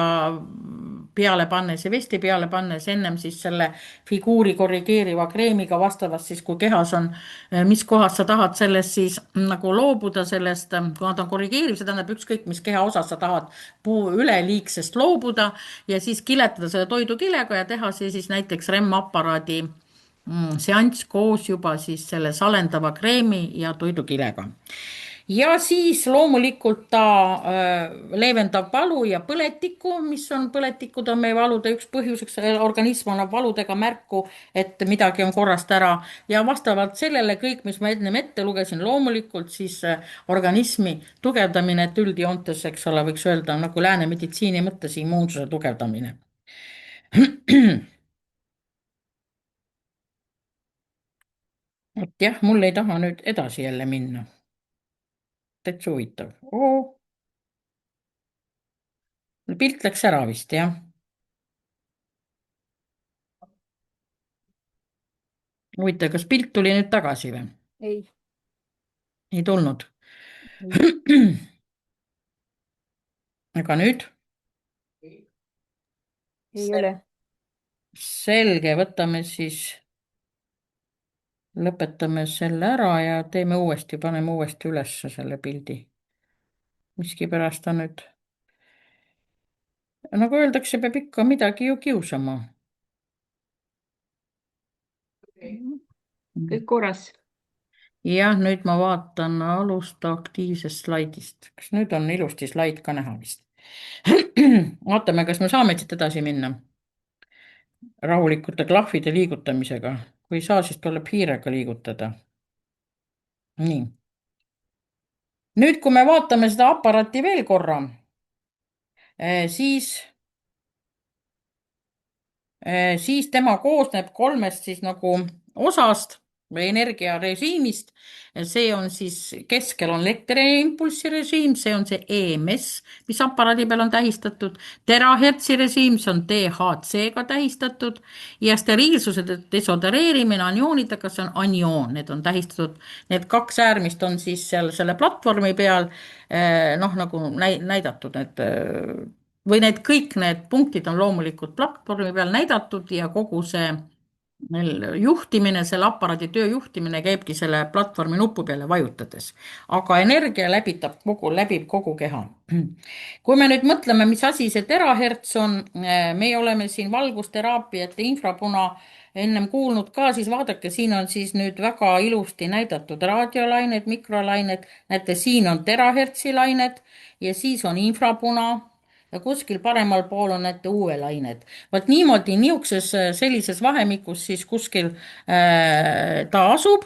peale pannes ja vesti peale pannes ennem siis selle figuuri korrigeeriva kreemiga vastavalt siis, kui kehas on, mis kohas sa tahad sellest siis nagu loobuda sellest, kuna ta on korrigeeriv, see tähendab ükskõik, mis kehaosas sa tahad puu üleliigsest loobuda ja siis kiletada selle toidukilega ja teha see siis näiteks REM-aparaadi seanss koos juba siis selle salendava kreemi ja toidukilega. Ja siis loomulikult ta leevendab valu ja põletikku, mis on, põletikud on meie valude üks põhjuseks, organism annab valudega märku, et midagi on korrast ära ja vastavalt sellele kõik, mis ma ennem ette lugesin, loomulikult siis organismi tugevdamine, et üldjoontes, eks ole, võiks öelda nagu lääne meditsiini mõttes immuunsuse tugevdamine. vot jah, mul ei taha nüüd edasi jälle minna. täitsa huvitav. Pilt läks ära vist, jah. huvitav, kas pilt tuli nüüd tagasi või? ei, ei tulnud. ei, aga nüüd? ei ole. Selge, võtame siis, lõpetame selle ära ja teeme uuesti, paneme uuesti ülesse selle pildi. miskipärast ta nüüd, nagu öeldakse, peab ikka midagi ju kiusama. kõik korras. jah, nüüd ma vaatan, alusta aktiivsest slaidist. kas nüüd on ilusti slaid ka näha vist? vaatame, kas me saame siit edasi minna rahulikute klahvide liigutamisega. kui ei saa, siis tuleb hiirega liigutada. nii. nüüd, kui me vaatame seda aparaati veel korra, siis siis tema koosneb kolmest siis nagu osast või energiarežiimist. see on siis, keskel on elektriimpulssi režiim, see on see EMS, mis aparaadi peal on tähistatud. terahertsi režiim, see on DHC-ga tähistatud ja steriilsuse desodoreerimine anioonidega, see on anioon, need on tähistatud. Need kaks äärmist on siis seal selle platvormi peal noh, nagu näidatud, need või need kõik need punktid on loomulikult platvormi peal näidatud ja kogu see juhtimine, selle aparaadi töö juhtimine käibki selle platvormi nupu peale vajutades. aga energia läbib kogu keha. kui me nüüd mõtleme, mis asi see teraherts on, meie oleme siin valgusteraapiat ja infrapuna ennem kuulnud ka, siis vaadake, siin on siis nüüd väga ilusti näidatud raadiolained, mikrolained, näete, siin on terahertsi lained ja siis on infrapuna ja kuskil paremal pool on näete UV-lained. vot niimoodi niisuguses sellises vahemikus siis kuskil ta asub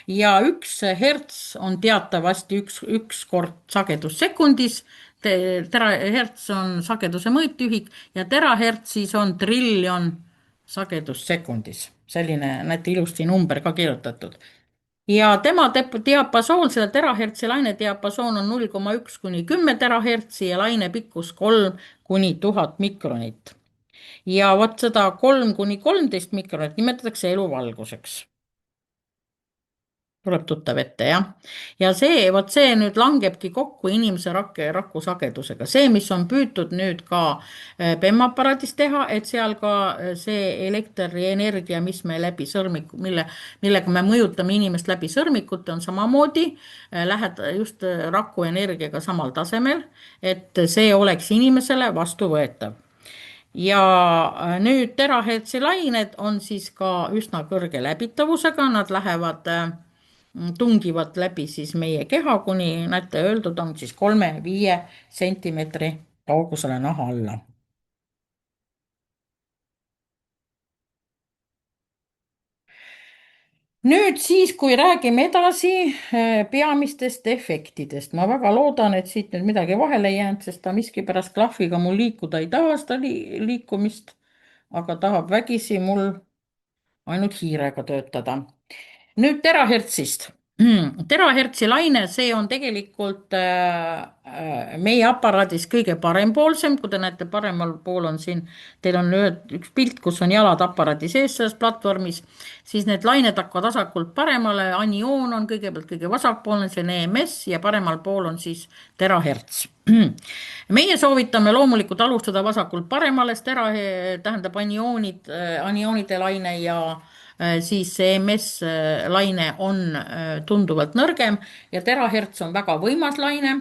ja 1 herts on teatavasti üks kord sagedus sekundis. Teraherts on sageduse mõõtühik ja teraherts siis on triljon sagedust sekundis. selline, näete, ilusti number ka kirjutatud ja tema diapasoon, selle terahertsi laine diapasoon on 0,1 kuni 10 terahertsi ja laine pikkus 3 kuni 1000 mikronit. ja vot seda 3 kuni 13 mikronit nimetatakse eluvalguseks. tuleb tuttav ette, jah. ja vot see nüüd langebki kokku inimese raku sagedusega. see, mis on püütud nüüd ka PEM-aparaadis teha, et seal ka see elektrienergia, mis me läbi sõrmiku, millega me mõjutame inimest läbi sõrmikute, on samamoodi just raku energiaga samal tasemel, et see oleks inimesele vastuvõetav. ja nüüd terahertsi lained on siis ka üsna kõrge läbitavusega, nad tungivad läbi siis meie keha, kuni näete, öeldud on siis 3-5 sentimeetri kaugusele naha alla. nüüd siis, kui räägime edasi peamistest efektidest, ma väga loodan, et siit nüüd midagi vahele ei jäänud, sest ta miskipärast klahviga mul liikuda ei taha seda liikumist, aga tahab vägisi mul ainult hiirega töötada. nüüd terahertsist. terahertsi laine, see on tegelikult meie aparaadis kõige parempoolsem, kui te näete, paremal pool on siin, teil on üks pilt, kus on jalad aparaadi sees selles platvormis, siis need lained hakkavad vasakult paremale, anioon on kõigepealt kõige vasakpoolne, see on EMS ja paremal pool on siis teraherts. meie soovitame loomulikult alustada vasakult paremale, sest tähendab anioonide laine ja siis see MS-laine on tunduvalt nõrgem ja teraherts on väga võimas laine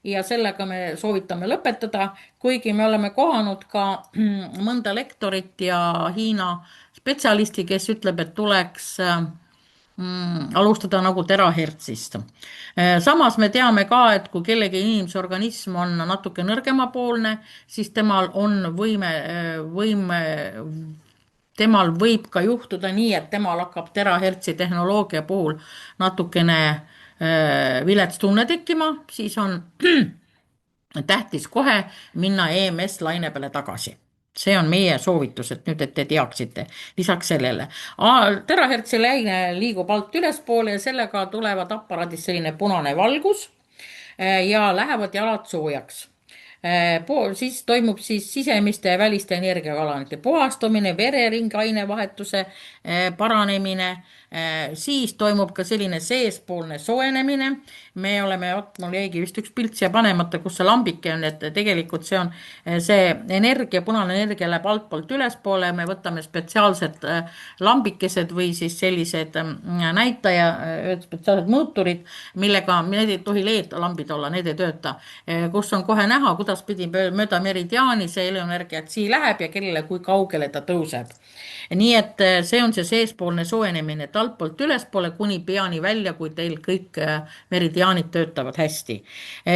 ja sellega me soovitame lõpetada, kuigi me oleme kohanud ka mõnda lektorit ja Hiina spetsialisti, kes ütleb, et tuleks alustada nagu terahertsist. samas me teame ka, et kui kellegi inimese organism on natuke nõrgemapoolne, siis temal võib ka juhtuda nii, et temal hakkab terahertsi tehnoloogia puhul natukene vilets tunne tekkima, siis on tähtis kohe minna EMS laine peale tagasi. see on meie soovitus, et nüüd, et te teaksite. lisaks sellele, terahertsi laine liigub alt ülespoole ja sellega tulevad aparaadis selline punane valgus ja lähevad jalad soojaks. Siis toimub siis sisemiste ja väliste energiakanalite puhastumine, vereringe ainevahetuse paranemine, siis toimub ka selline seespoolne soojenemine. me oleme, mul jäigi vist üks pilt siia panemata, kus see lambike on, et tegelikult see on see energia, punane energia läheb altpoolt ülespoole, me võtame spetsiaalsed lambikesed või siis sellised näitaja, spetsiaalsed mõõturid, millega, need ei tohi LED-lambid olla, need ei tööta, kus on kohe näha, kuidas pidi mööda meridiaani see eluenergia sii läheb ja kellele, kui kaugele ta tõuseb. nii et see on see seespoolne soojenemine, et altpoolt ülespoole kuni peani välja, kui teil kõik meridiaanid töötavad hästi.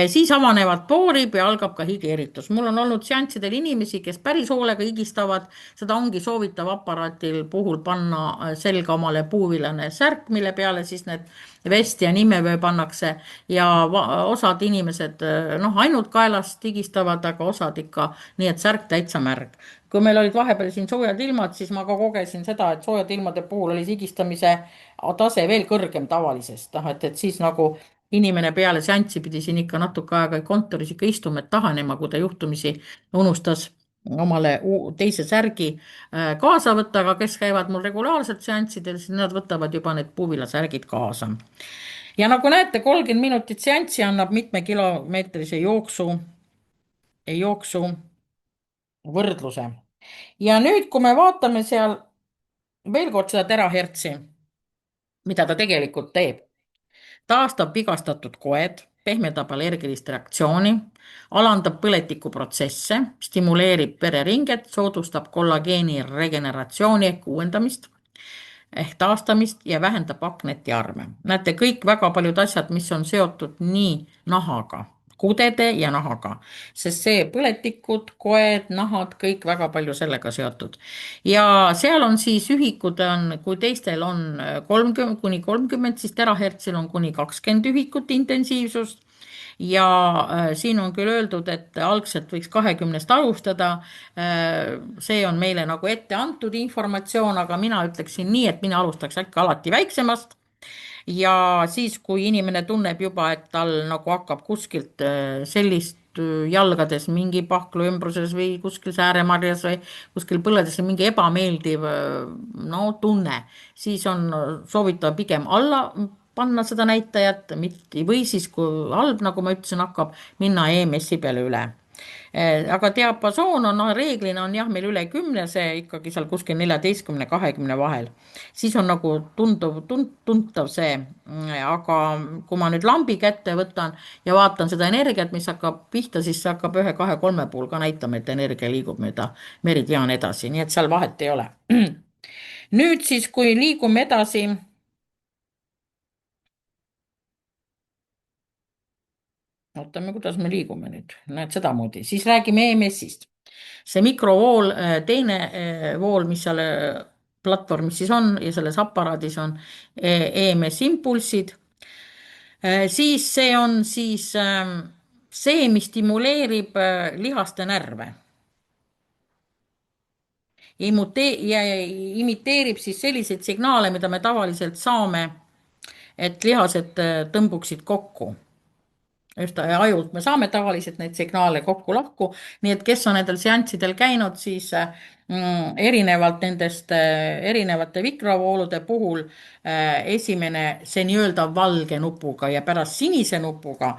siis avanevad poorid ja algab ka higieritus. mul on olnud seanssidel inimesi, kes päris hoolega higistavad, seda ongi soovitav aparaadil puhul panna selga omale puuvillane särk, mille peale siis need vest ja nimevöö pannakse ja osad inimesed ainult kaelast higistavad, aga osad ikka nii, et särk täitsa märg. kui meil olid vahepeal siin soojad ilmad, siis ma ka kogesin seda, et soojade ilmade puhul oli higistamise tase veel kõrgem tavalisest, et siis nagu inimene peale seanssi pidi siin ikka natuke aega kontoris ikka istuma, et tahanema, kui ta juhtumisi unustas omale teise särgi kaasa võtta, aga kes käivad mul regulaarselt seanssidel, siis nad võtavad juba need puuvillasärgid kaasa. ja nagu näete, 30 minutit seanssi annab mitmekilomeetrise jooksu võrdluse. ja nüüd, kui me vaatame seal veel kord seda terahertsi, mida ta tegelikult teeb, taastab vigastatud koed, pehmendab allergilist reaktsiooni, alandab põletikuprotsesse, stimuleerib vereringet, soodustab kollageeni regeneratsiooni ehk uuendamist ehk taastamist ja vähendab akneti arme. näete, kõik väga paljud asjad, mis on seotud nii nahaga, kudede ja nahaga, sest see põletikud, koed, nahad, kõik väga palju sellega seotud. ja seal on siis ühikud on, kui teistel on 30 kuni 30, siis terahertsil on kuni 20 ühikut intensiivsust. ja siin on küll öeldud, et algselt võiks 20-st alustada. see on meile nagu ette antud informatsioon, aga mina ütleksin nii, et mina alustaks äkki alati väiksemast. ja siis, kui inimene tunneb juba, et tal nagu hakkab kuskilt sellist jalgades mingi pahklu ümbruses või kuskil sääremarjas või kuskil põledes mingi ebameeldiv tunne, siis on soovitav pigem alla panna seda näitajat, mitte, või siis kui halb, nagu ma ütlesin, hakkab minna EMS-i peale üle. aga diapasoon on reeglina on jah, meil üle 10, see ikkagi seal kuskil 14-20 vahel. siis on nagu tuntav see, aga kui ma nüüd lambi kätte võtan ja vaatan seda energiat, mis hakkab pihta, siis see hakkab 1, 2, 3 puhul ka näitama, et energia liigub mööda meridiaani edasi, nii et seal vahet ei ole. nüüd siis, kui liigume edasi ootame, kuidas me liigume nüüd, näed sedamoodi, siis räägime EMS-ist. see mikrovool, teine vool, mis seal platvormis siis on ja selles aparaadis on EMS impulssid. siis see on siis see, mis stimuleerib lihaste närve. ja imiteerib siis selliseid signaale, mida me tavaliselt saame et lihased tõmbuksid kokku just ajult me saame tavaliselt neid signaale kokku-lahku, nii et kes on nendel seanssidel käinud, siis erinevalt nendest erinevate mikrovoolude puhul esimene see nii-öelda valge nupuga ja pärast sinise nupuga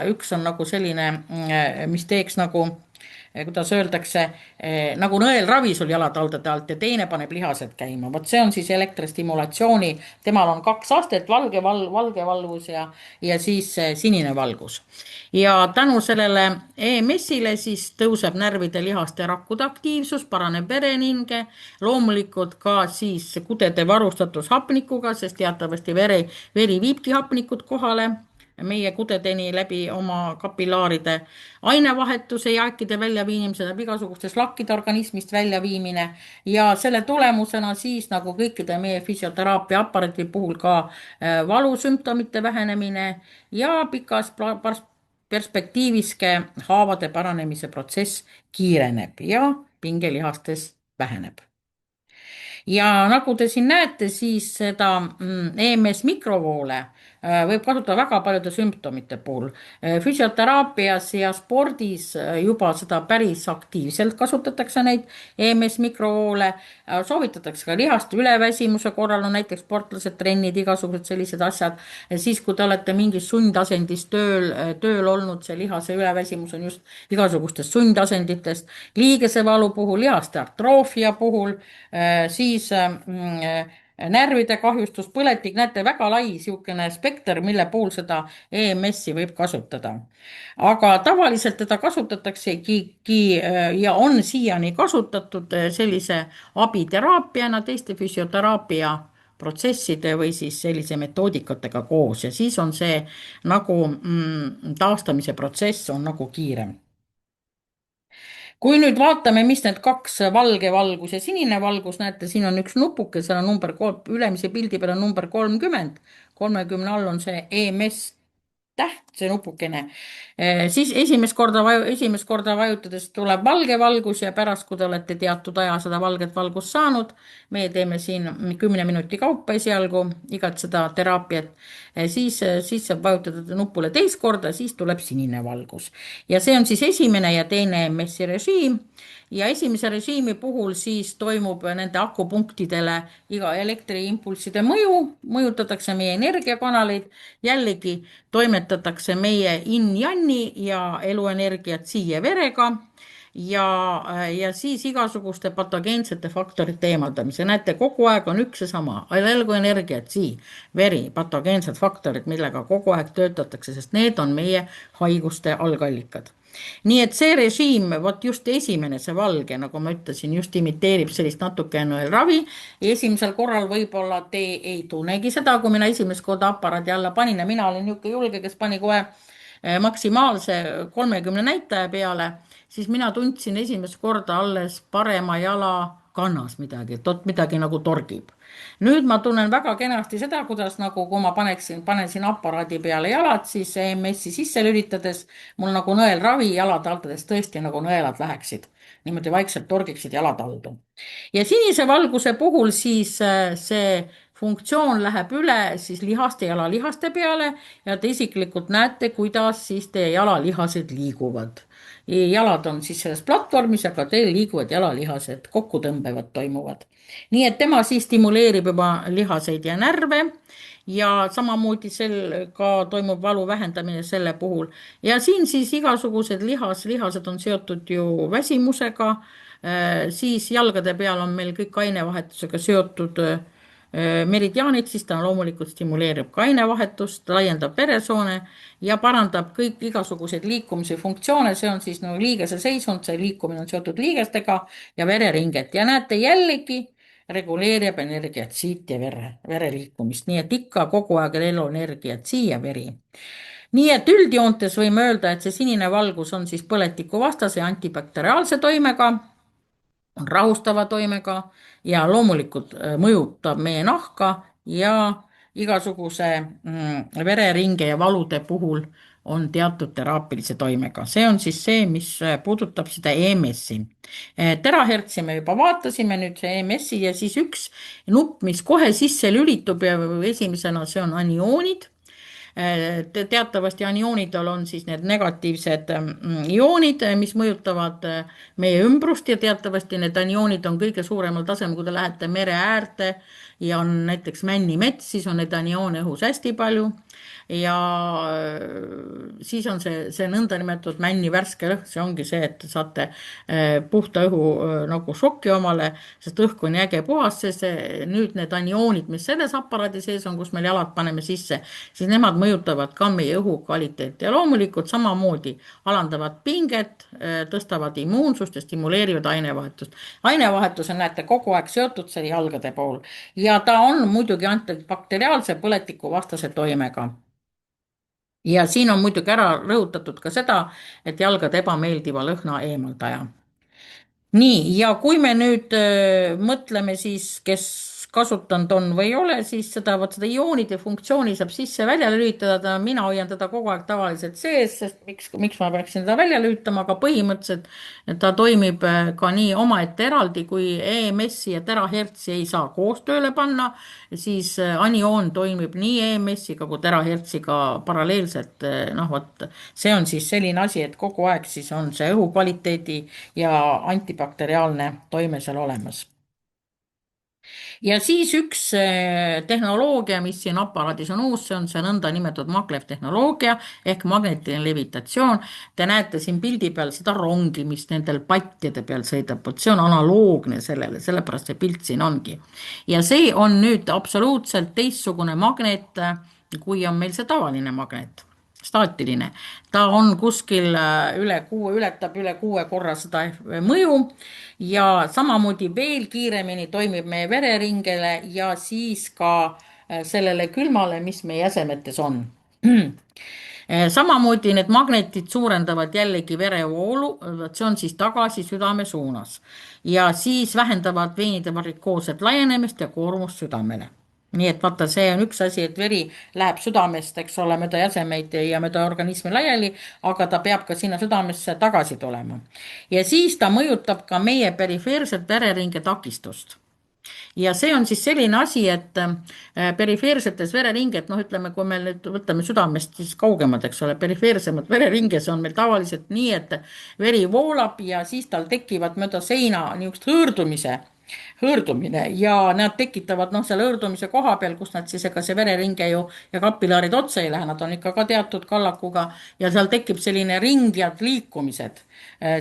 üks on nagu selline, mis teeks nagu kuidas öeldakse, nagu nõelravi sul jalataldade alt ja teine paneb lihased käima. Vot see on siis elektristimulatsiooni, temal on kaks astet, valge valgus ja siis sinine valgus. Ja tänu sellele EMS-ile siis tõuseb närvide, lihaste ja rakkude aktiivsus, paraneb vereninge, loomulikult ka siis kudede varustatus hapnikuga, sest teatavasti veri viibki hapnikud kohale meie kudedeni läbi oma kapillaaride ainevahetuse, jääkide väljaviinimise, läbi igasuguste slakkide organismist väljaviimine ja selle tulemusena siis nagu kõikide meie füsioteraapia aparaadi puhul ka valusümptomite vähenemine ja pikas perspektiiviske haavade paranemise protsess kiireneb ja pingelihastes väheneb. Ja nagu te siin näete, siis seda EMS mikrovoole võib kasutada väga paljude sümptomite puhul. Füsioteraapias ja spordis juba seda päris aktiivselt kasutatakse neid EMS mikrovoole. Soovitatakse ka lihaste üleväsimuse korral, no näiteks sportlased, trennid, igasugused sellised asjad. Siis, kui te olete mingis sundasendis tööl olnud, see lihase üleväsimus on just igasugustest sundasenditest, liigesevalu puhul, lihaste artroofia puhul, siis närvide kahjustus, põletik, näete, väga lai siukene spekter, mille puhul seda EMS-i võib kasutada. Aga tavaliselt teda kasutataksegi ja on siiani kasutatud sellise abiteraapiana teiste füsioteraapia protsesside või siis sellise metoodikatega koos ja siis on see nagu taastamise protsess on nagu kiirem. Kui nüüd vaatame, mis need kaks valge valgus ja sinine valgus, näete, siin on üks nupuke, seal on number 3, ülemise pildi peal on number 30, 30 all on see EMS täht, see nupukene. Siis esimest korda vajutades tuleb valge valgus ja pärast, kui te olete teatud aja seda valget valgust saanud, me teeme siin 10 minuti kaupa esialgu igat seda teraapiat, siis saab vajutada nupule teist korda, siis tuleb sinine valgus. Ja see on siis esimene ja teine EMS-i režiim. Ja esimese režiimi puhul siis toimub nende akupunktidele iga elektriimpulsside mõju, mõjutatakse meie energiakanaleid, jällegi toimetatakse meie yin-yan'i ja eluenergiat siia verega ja siis igasuguste patogeensete faktorite eemaldamise. Näete, kogu aeg on üks ja sama, eluenergia, tsi, veri, patogeensed faktorid, millega kogu aeg töötatakse, sest need on meie haiguste algallikad. Nii et see režiim, vot just esimene, see valge, nagu ma ütlesin, just imiteerib sellist natuke nõelravi. Esimesel korral võib-olla te ei tunnegi seda, kui mina esimest korda aparaadi alla panin ja mina olin niisugune julge, kes pani kohe maksimaalse 30 näitaja peale, siis mina tundsin esimest korda alles parema jala kannas midagi, midagi nagu torgib. Nüüd ma tunnen väga kenasti seda, kuidas nagu, kui ma panen siin aparaadi peale jalad, siis EMS-i sisse lülitades mul nagu nõelravi jalataldades tõesti nagu nõelad läheksid. Niimoodi vaikselt torgiksid jalataldu. Ja sinise valguse puhul siis see funktsioon läheb üle siis lihaste, jalalihaste peale ja te isiklikult näete, kuidas siis teie jalalihased liiguvad. Jalad on siis selles platvormis, aga teil liiguvad jalalihased, kokkutõmbevad toimuvad. Nii et tema siis stimuleerib juba lihaseid ja närve ja samamoodi ka toimub valu vähendamine selle puhul. Ja siin siis igasugused lihased on seotud ju väsimusega, siis jalgade peal on meil kõik ainevahetusega seotud meridiaanid, siis ta loomulikult stimuleerib ka ainevahetust, laiendab veresoone ja parandab kõik igasuguseid liikumise funktsioone, see on siis no liigese seisund, see liikumine on seotud liigestega ja vereringet ja näete jällegi reguleerib energiat siit ja vere liikumist, nii et ikka kogu aeg eluenergiat siia veri. Nii et üldjoontes võime öelda, et see sinine valgus on siis põletikuvastase antibakteriaalse toimega, on rahustava toimega ja loomulikult mõjutab meie nahka ja igasuguse vereringe ja valude puhul on teatud teraapilise toimega. See on siis see, mis puudutab seda EMS-i. Terahertsi me juba vaatasime, nüüd see EMS-i ja siis üks nupp, mis kohe sisse lülitub ja esimesena see on anioonid. Teatavasti anioonidel on siis need negatiivsed ioonid, mis mõjutavad meie ümbrust ja teatavasti need anioonid on kõige suuremal tasemel, kui te lähete mere äärde ja on näiteks männimets, siis on neid anioone õhus hästi palju ja siis on see nõndanimetatud männi värske õhk, see ongi see, et te saate puhta õhu nagu šoki omale, sest õhk on äge puhas, sest nüüd need anioonid, mis selles aparaadi sees on, kus meil jalad paneme sisse, siis nemad mõjutavad ka meie õhu kvaliteeti ja loomulikult samamoodi alandavad pinget, tõstavad immuunsust ja stimuleerivad ainevahetust. ainevahetus on, näete, kogu aeg seotud selle jalgade pool ja ta on muidugi antibakteriaalse põletikuvastase toimega. Ja siin on muidugi ära rõhutatud ka seda, et jalgade ebameeldiva lõhna eemaldaja. Nii, ja kui me nüüd mõtleme siis, kes kasutanud on või ei ole, siis seda ioonide funktsiooni saab sisse-välja lülitada, mina hoian teda kogu aeg tavaliselt sees, sest miks ma peaksin teda välja lülitama, aga põhimõtteliselt ta toimib ka nii omaette eraldi, kui EMS-i ja terahertsi ei saa koos tööle panna, siis anioon toimib nii EMS-iga kui terahertsiga paralleelselt, noh vot, see on siis selline asi, et kogu aeg siis on see õhukvaliteedi ja antibakteriaalne toime seal olemas. Ja siis üks tehnoloogia, mis siin aparaadis on uus, see on see nõndanimetatud maglev tehnoloogia ehk magnetiline levitatsioon. Te näete siin pildi peal seda rongi, mis nendel patjade peal sõidab, vot see on analoogne sellele, sellepärast see pilt siin ongi. Ja see on nüüd absoluutselt teistsugune magnet, kui on meil see tavaline magnet, staatiline. Ta on kuskil ületab üle 6 korra seda mõju ja samamoodi veel kiiremini toimib meie vereringele ja siis ka sellele külmale, mis meie jäsemetes on. Samamoodi need magnetid suurendavad jällegi verevoolu, see on siis tagasi südame suunas ja siis vähendavad veenide varikooset laienemist ja koormust südamele. Nii et vaata, see on üks asi, et veri läheb südamest, eks ole, mööda jäsemeid ja mööda organismi laiali, aga ta peab ka sinna südamesse tagasi tulema. Ja siis ta mõjutab ka meie perifeerset vereringe takistust. Ja see on siis selline asi, et perifeersetes vereringet, noh ütleme, kui me nüüd võtame südamest siis kaugemad, eks ole, perifeersemad vereringes on meil tavaliselt nii, et veri voolab ja siis tal tekivad mööda seina niisugust hõõrdumine ja nad tekitavad selle hõõrdumise koha peal, kus nad siis, ega see vereringe ju ja kapilaarid otse ei lähe, nad on ikka ka teatud kallakuga ja seal tekib selline ring ja liikumised,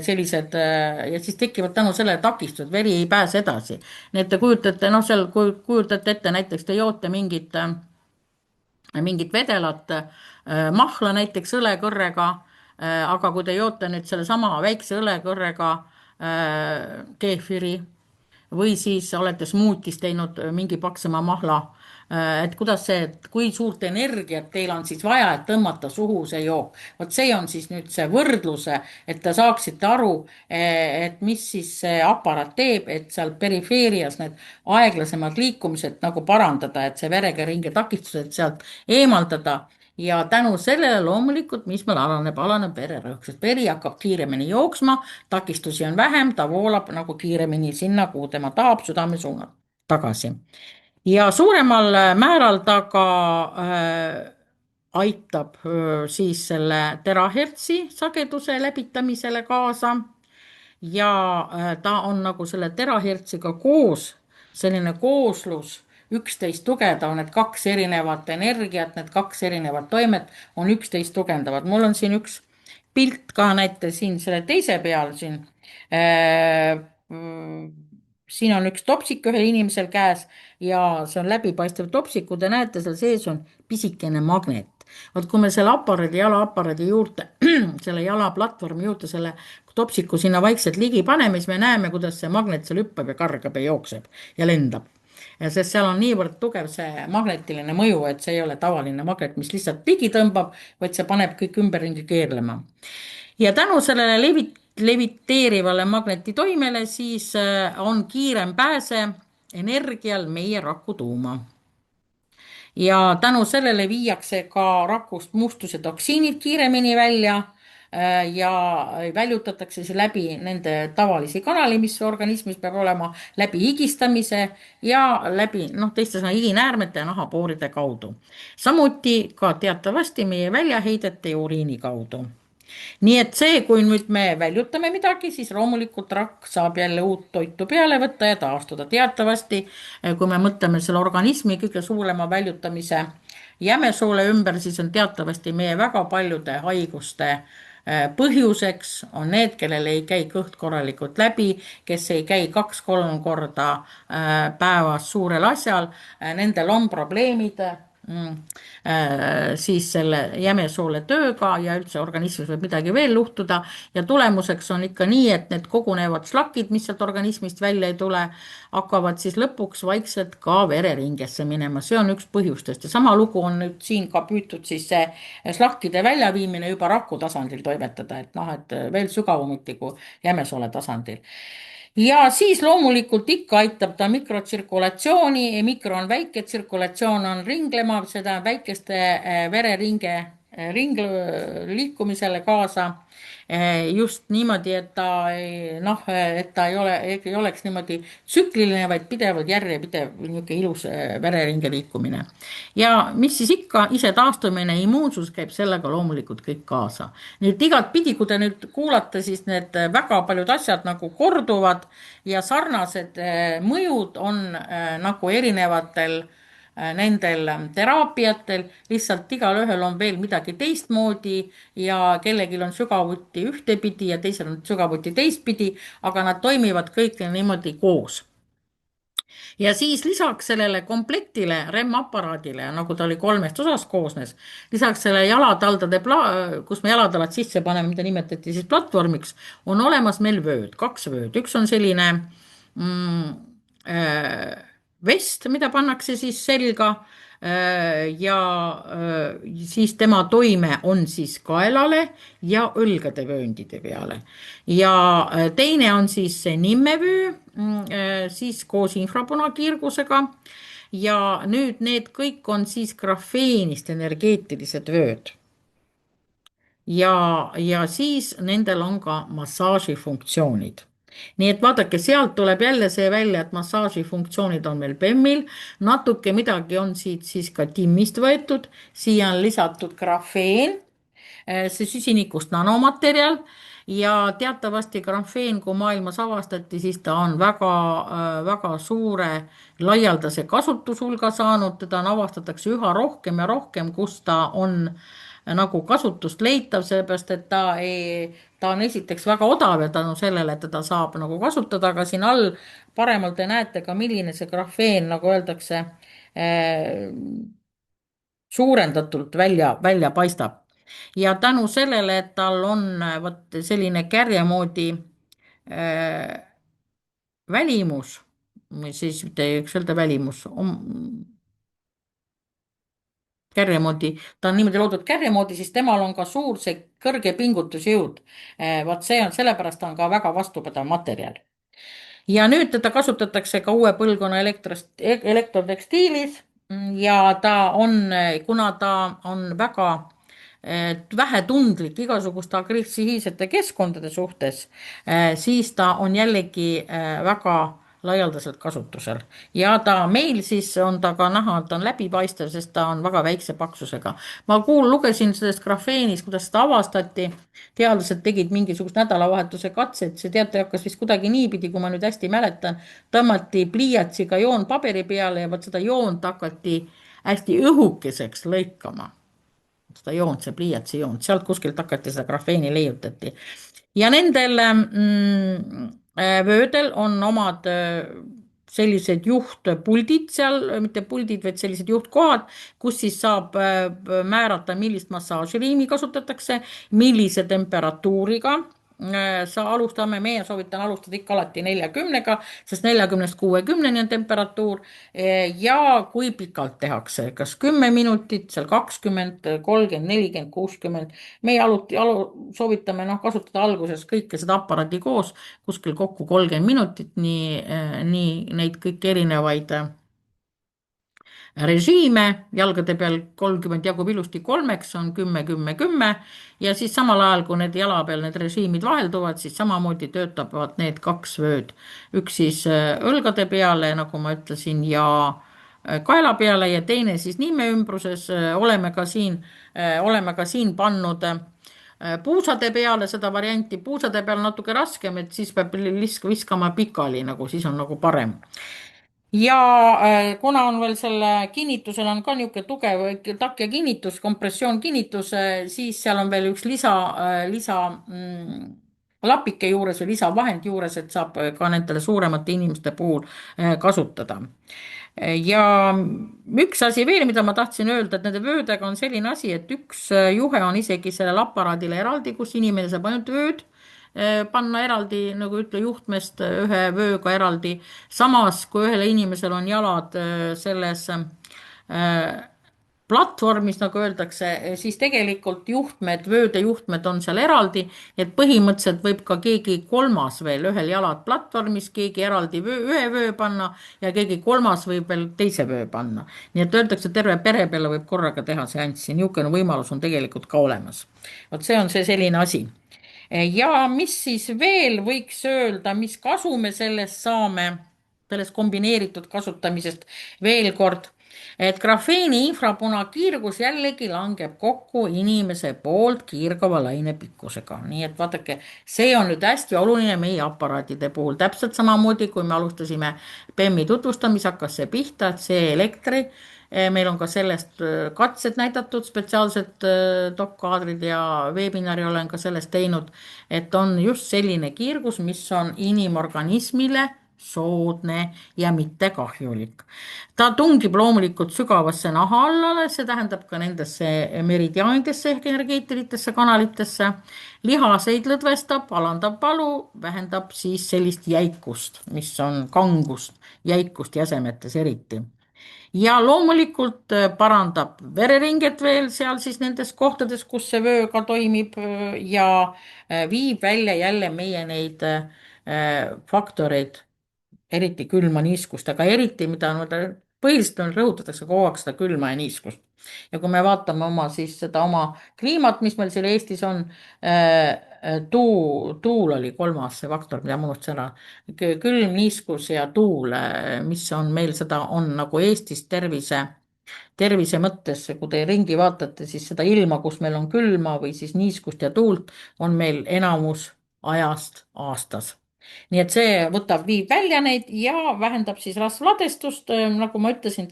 sellised ja siis tekivad tänu sellele takistused, veri ei pääse edasi. Nii et te kujutate, seal kujutate ette, näiteks te joote mingit vedelat mahla näiteks õlekõrrega, aga kui te joote nüüd sellesama väikse õlekõrrega keefiri või siis olete smuutis teinud mingi paksema mahla, et kui suurt energiat teil on siis vaja, et tõmmata suhu see jook. Vot see on siis nüüd see võrdluse, et te saaksite aru, et mis siis see aparaat teeb, et seal perifeerias need aeglasemad liikumised nagu parandada, et see vereringe takistused sealt eemaldada. Ja tänu sellele loomulikult, mis meil alaneb vererõhk, sest veri hakkab kiiremini jooksma, takistusi on vähem, ta voolab nagu kiiremini sinna, kuhu tema tahab, südame suunal tagasi. Ja suuremal määral ta ka aitab siis selle terahertsi sageduse läbitamisele kaasa ja ta on nagu selle terahertsiga koos, selline kooslus, üksteist tugevdavad, need kaks erinevat energiat, need kaks erinevat toimet on üksteist tugevdavad. Mul on siin üks pilt ka, näite siin selle teise peal siin. Siin on üks topsik ühel inimesel käes ja see on läbipaistev topsik, kui te näete, seal sees on pisikene magnet. Vot kui me selle jalaaparaadi juurde, selle jalaplatvormi juurde, selle topsiku sinna vaikselt ligi paneme, siis me näeme, kuidas see magnet seal hüppab ja kargab ja jookseb ja lendab. Sest seal on niivõrd tugev see magnetiline mõju, et see ei ole tavaline magnet, mis lihtsalt ligi tõmbab, vaid see paneb kõik ümberringi keerlema. Ja tänu sellele leviteerivale magnetitoimele siis on kiirem pääse energial meie rakutuuma. ja tänu sellele viiakse ka rakust mustuse toksiinid kiiremini välja ja väljutatakse see läbi nende tavalisi kanali, mis organismis peab olema, läbi higistamise ja läbi, noh, teiste sõna higinäärmete ja nahapooride kaudu. samuti ka teatavasti meie väljaheidete ja uriini kaudu. Nii et see, kui nüüd me väljutame midagi, siis loomulikult rakk saab jälle uut toitu peale võtta ja taastuda. Teatavasti, kui me mõtleme selle organismi kõige suurema väljutamise jämesoole ümber, siis on teatavasti meie väga paljude haiguste põhjuseks on need, kellel ei käi kõht korralikult läbi, kes ei käi 2-3 korda päevas suurel asjal, nendel on probleemid siis selle jämesoole tööga ja üldse organismis võib midagi veel luhtuda ja tulemuseks on ikka nii, et need kogunevad šlakid, mis sealt organismist välja ei tule, hakkavad siis lõpuks vaikselt ka vereringesse minema. See on üks põhjustest ja sama lugu on nüüd siin ka püütud siis see šlakkide väljaviimine juba raku tasandil toimetada, et noh, et veel sügavamati kui jämesoole tasandil ja siis loomulikult ikka aitab ta mikrotsirkulatsiooni, mikro on väike, tsirkulatsioon on ringlema, seda väikeste vereringe liikumisele kaasa. Just niimoodi, et ta noh, et ta ei oleks niimoodi tsükliline, vaid pidevalt järjepidev niisugune ilus vereringe liikumine. Ja mis siis ikka, ise taastumine, immuunsus käib sellega loomulikult kõik kaasa. Nii et igat pidi, kui te nüüd kuulate, siis need väga paljud asjad nagu korduvad ja sarnased mõjud on nagu erinevatel nendel teraapiatel, lihtsalt igalühel on veel midagi teistmoodi ja kellelgi on sügavuti ühtepidi ja teisel on sügavuti teistpidi, aga nad toimivad kõik niimoodi koos ja siis lisaks sellele komplektile REM-aparaadile, nagu ta oli 3 osast koosnes, lisaks selle jalataldade, kus me jalatalad sisse paneme, mida nimetati siis platvormiks, on olemas meil vööd, 2 vööd. Üks on selline vest, mida pannakse siis selga ja siis tema toime on siis kaelale ja õlgade vööndide peale. Ja teine on siis see nimmevöö, siis koos infrapunakiirgusega ja nüüd need kõik on siis grafeenist energeetilised vööd. Ja siis nendel on ka massaažifunktsioonid. Nii et vaadake, sealt tuleb jälle see välja, et massaažifunktsioonid on meil BEM-il, natuke midagi on siit siis ka timmist võetud, siia on lisatud grafeen, see süsinikust nanomaterjal ja teatavasti grafeen, kui maailmas avastati, siis ta on väga suure laialdase kasutushulga saanud, teda on avastatakse üha rohkem ja rohkem, kus ta on nagu kasutust leitav, sellepärast et ta on esiteks väga odav ja tänu sellele, et teda saab nagu kasutada, aga siin all paremal te näete ka, milline see grafeen, nagu öeldakse, suurendatult välja paistab. Ja tänu sellele, et tal on vot selline kärje moodi välimus, siis mitte ei üks öelda välimus, kärje moodi, ta on niimoodi loodud kärje moodi, siis temal on ka suur see kõrge pingutusjõud. Vot see on, sellepärast ta on ka väga vastupidav materjal. Ja nüüd teda kasutatakse ka uue põlvkonna elektrotekstiilis ja ta on, kuna ta on väga vähetundlik igasuguste agressiivsete keskkondade suhtes, siis ta on jällegi väga laialdaselt kasutusel ja ta meil siis on ta ka näha, et ta on läbipaistev, sest ta on väga väikse paksusega. Ma lugesin sellest grafeenist, kuidas seda avastati. Teadlased tegid mingisugust nädalavahetuse katset, see teate hakkas vist kuidagi niipidi, kui ma nüüd hästi mäletan, tõmmati pliiatsiga joon paberi peale ja vot seda joont hakati hästi õhukeseks lõikama. Seda joont, see pliiatsi joont, sealt kuskilt hakati seda grafeeni leiutati. Ja nendel vöödel on omad sellised juhtpuldid seal, mitte puldid, vaid sellised juhtkohad, kus siis saab määrata, millist massaažiriimi kasutatakse, millise temperatuuriga alustame, meie soovitan alustada ikka alati 40-ga, sest 40-60 on temperatuur ja kui pikalt tehakse, kas 10 minutit, seal 20, 30, 40, 60. Meie soovitame kasutada alguses kõike seda aparaadi koos, kuskil kokku 30 minutit, nii neid kõiki erinevaid režiime, jalgade peal 30 jagub ilusti kolmeks, on 10, 10, 10 ja siis samal ajal, kui need jala peal need režiimid vahelduvad, siis samamoodi töötavad need kaks vööd. üks siis õlgade peale, nagu ma ütlesin, ja kaela peale ja teine siis niime ümbruses. Oleme ka siin pannud puusade peale seda varianti, puusade peal natuke raskem, et siis peab viskama pikali, nagu siis on nagu parem. Ja kuna on veel selle kinnitusel on ka niisugune tugev takja kinnitus, kompressioon kinnitus, siis seal on veel üks lisa lapike juures või lisavahend juures, et saab ka nendele suuremate inimeste puhul kasutada. Ja üks asi veel, mida ma tahtsin öelda, et nende vöödega on selline asi, et üks juhe on isegi sellel aparaadile eraldi, kus inimene saab ainult vööd panna eraldi, nagu ütle, juhtmest ühe vööga eraldi. Samas, kui ühel inimesel on jalad selles platvormis, nagu öeldakse, siis tegelikult vööde juhtmed on seal eraldi, et põhimõtteliselt võib ka keegi kolmas veel ühel jalad platvormis, keegi eraldi ühe vöö panna ja keegi kolmas võib veel teise vöö panna. Nii et öeldakse, terve pere peale võib korraga teha seanssi, niisugune võimalus on tegelikult ka olemas. Vot see on see selline asi. Ja mis siis veel võiks öelda, mis kasu me sellest saame, sellest kombineeritud kasutamisest, veel kord, et grafeeni infrapunakiirgus jällegi langeb kokku inimese poolt kiirgava laine pikkusega. Nii et vaadake, see on nüüd hästi oluline meie aparaatide puhul. Täpselt samamoodi, kui me alustasime BEM-i tutvustamis, hakkas see pihta, et see elektri. Meil on ka sellest katsed näidatud, spetsiaalsed dokkaadrid ja veebinari olen ka sellest teinud, et on just selline kiirgus, mis on inimorganismile soodne ja mitte kahjulik. Ta tungib loomulikult sügavasse naha allale, see tähendab ka nendesse meridiaanidesse ehk energeetilitesse kanalitesse. Lihaseid lõdvestab, alandab valu, vähendab siis sellist jäikust, mis on kangust, jäikust jäsemetes eriti. Ja loomulikult parandab vereringet veel seal siis nendes kohtades, kus see vöö ka toimib ja viib välja jälle meie neid faktoreid, eriti külma niiskust, aga eriti, mida põhiliselt rõhutatakse kogu aeg seda külma ja niiskust. Ja kui me vaatame oma kliimat, mis meil siin Eestis on, tuul oli kolmas see faktor, mida ma unustasin ära. Külm, niiskus ja tuul, mis on meil seda, on nagu Eestis tervise mõttes, kui te ringi vaatate, siis seda ilma, kus meil on külma või siis niiskust ja tuult, on meil enamus ajast aastas. Nii et see viib välja neid ja vähendab siis rasvladestust, nagu ma ütlesin,